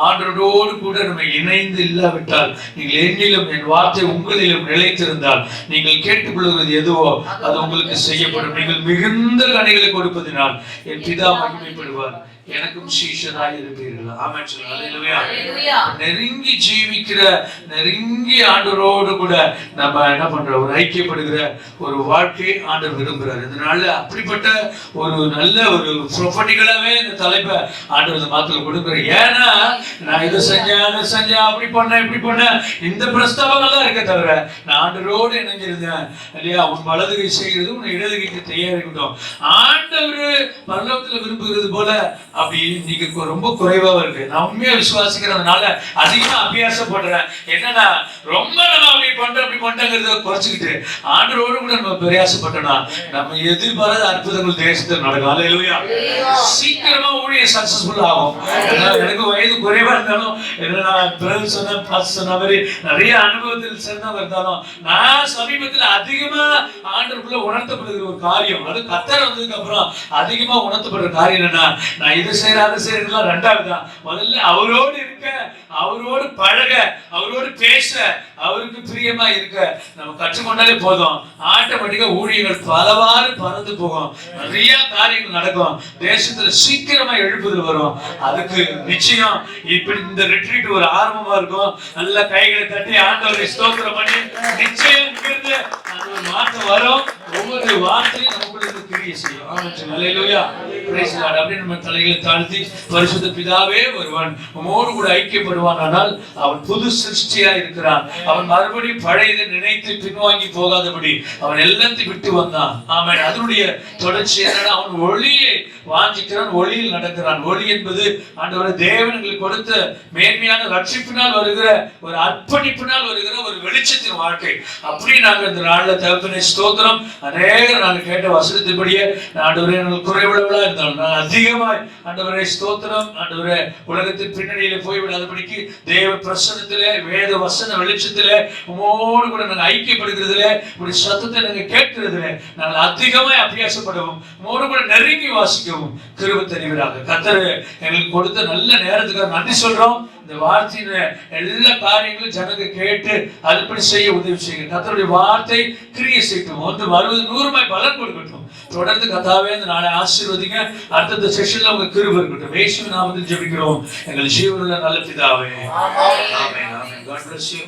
ஆண்டவரோடு கூட நம்ம இணைந்து இல்லாவிட்டால், நீங்கள் என்னிலும் என் வார்த்தை உங்களிலும் நிலைத்திருந்தால், நீங்கள் கேட்டுக்கொள்வது எதுவோ அது உங்களுக்கு செய்யப்படும். நீங்கள் மிகுந்த கனிகளை கொடுப்பதினால் என் பிதா மகிமைப்படுவார். எனக்கும் சீஷராய் இருப்பீர்கள். ஆமென் சொல்லுங்க அல்லேலூயா. நெருங்கி ஜீவிக்கிற, நெருங்கி ஆண்டவரோடு கூட நம்ம என்ன பண்றோம், ஒரு ஐக்கியப்படுகிற ஒரு வாழ்க்கை ஆண்டவர் விரும்புகிறார். இதனால அப்படிப்பட்ட ஒரு நல்ல ஒரு ப்ரொஃபட்டிகளாவே இந்த தலைப்பை ஆண்டவர் இந்த மாத்திர கொடுக்குறார். ஏன்னா நான் இதை செஞ்சேன் அப்படி பண்ணேன் இப்படி பண்ணேன் இந்த பிரஸ்தாபங்கள் தான் இருக்க தவிர நான் ஆண்டவரோடு இணைஞ்சிருந்தேன் இல்லையா, உன் வலது கை செய்கிறது உன் இடது கைக்கு தயாரிக்கட்டும். ஆண்டவர் பரலோகத்தில் விரும்புகிறது போல அப்படி இன்னைக்கு ரொம்ப குறைவாக இருக்கு. நான் உண்மையா விசுவாசிக்கிறதுனால அதிகமா அபியாசப்படுறேன். என்னன்னா ரொம்ப நம்ம அப்படி பண்றோங்கிறத குறைச்சிக்கிட்டு ஆண்டவரோடு கூட நம்ம பிரயாசப்பட்டோம்னா நம்ம எதிர்பாராத அற்புதங்கள் தேசத்தில் நடக்கும். அல்லேலூயா. சீக்கிரமா ஊழியம் சக்சஸ்ஃபுல் ஆகும். எனக்கு வயது குறைவா இருந்தாலும் சொன்ன மாதிரி நிறைய அனுபவத்தில் சிறந்தவங்க இருந்தாலும் நான் சமீபத்தில் அதிகமா ஆண்டவருக்குள்ள உணர்த்தப்படுகிற ஒரு காரியம், அது கர்த்தர் வந்ததுக்கு அப்புறம் அதிகமா உணர்த்தப்படுற காரியம் என்னன்னா, நான் இது செய்யறதுலாம் ரெண்டாவது தான். முதல்ல அவரோடு இருக்க, அவரோடு பழக, அவரோடு பேச, அவருக்கு பிரியமா இருக்க நம்ம கற்றுக்கொண்டாலே போதும். ஆட்டோமேட்டிக்கா ஊழியர்கள் பலவாறு பறந்து போகும், நிறைய காரியங்கள் நடக்கும், தேசத்துல சீக்கிரமா எழுப்புதல் வரும். அதுக்கு நிச்சயம் இப்படி இந்த ரிட்ரீட் ஒரு ஆரம்பமா இருக்கும். நல்ல கைகளை தட்டி ஆண்டவரை ஸ்தோத்திரம் பண்ணி நிச்சயம் இங்கிருந்து ஒரு மாற்றம் வரும். ஒவ்வொரு வார்த்தையும் நமக்குள்ள கிரியை செய்யும். அல்லேலூயா. Praise the Lord. அப்படி நம்ம தலைகளை தாழ்த்தி, பரிசுத்த பிதாவே ஒருவன் உம்மோடு கூட ஐக்கியப்படுவான் ஆனால் அவன் புது சிருஷ்டியா இருக்கிறான். அவன் மறுபடியும் பழையதை நினைத்து பின்வாங்கி போகாதபடி அவன் எல்லாத்தையும் விட்டு வந்தான். ஆமென். அதனுடைய தொடர்ச்சி என்னன்னா, அவன் ஒளியை வாஞ்சிக்கிறான், ஒளியில் நடக்கிறான். ஒளி என்பது ஆண்டவரே தேவன் எங்களுக்கு கொடுத்த மேன்மையான ரட்சிப்பினால் வருகிற ஒரு அர்ப்பணிப்பினால் வருகிற ஒரு வெளிச்சத்தின் வாழ்க்கை. அப்படி நாங்கள் இந்த நாளில் தகப்பனே ஸ்தோத்திரம். அநேகர் நாங்கள் கேட்ட வசனத்தின்படியே ஆண்டவரே எங்களுக்கு குறைவுள்ளவளா இருந்தாலும் நான் அதிகமாய் ஆண்டவரே ஸ்தோத்திரம் ஆண்டவரே உலகத்தின் பின்னணியில போய்விடாதபடிக்கு தேவ பிரசனத்திலே வேத வசன வெளிச்சத்திலே உமோடு கூட நாங்கள் ஐக்கியப்படுகிறதுல ஒரு சத்தத்தை நாங்கள் கேட்கிறதுல நாங்கள் அதிகமாய் அபியாசப்படவும் உமோடு கூட நெருங்கி வாசிக்கவும் கிருபை தருவீராக. கர்த்தர் எங்களுக்கு கொடுத்த நல்ல நேரத்துக்கு நன்றி சொல்றோம். இந்த வார்த்தையின் எல்லா காரியங்களும் ஜனங்க கேட்டு அதுபடி செய்ய உதவி செய்யுங்க. கர்த்தருடைய வார்த்தை கிரியை செய்யட்டும். 1 60 100 பலன் கொடுக்கட்டும். தொடர்ந்து கர்த்தாவே இந்த நாளை ஆசீர்வதிங்க. அடுத்த செஷன்ல உங்க கிருபை இருக்கட்டும். இயேசுவின் நாமத்தில் ஜெபிக்கிறோம் எங்கள் ஜீவனுள்ள நல்ல பிதாவே. ஆமென். ஆமென். God bless you.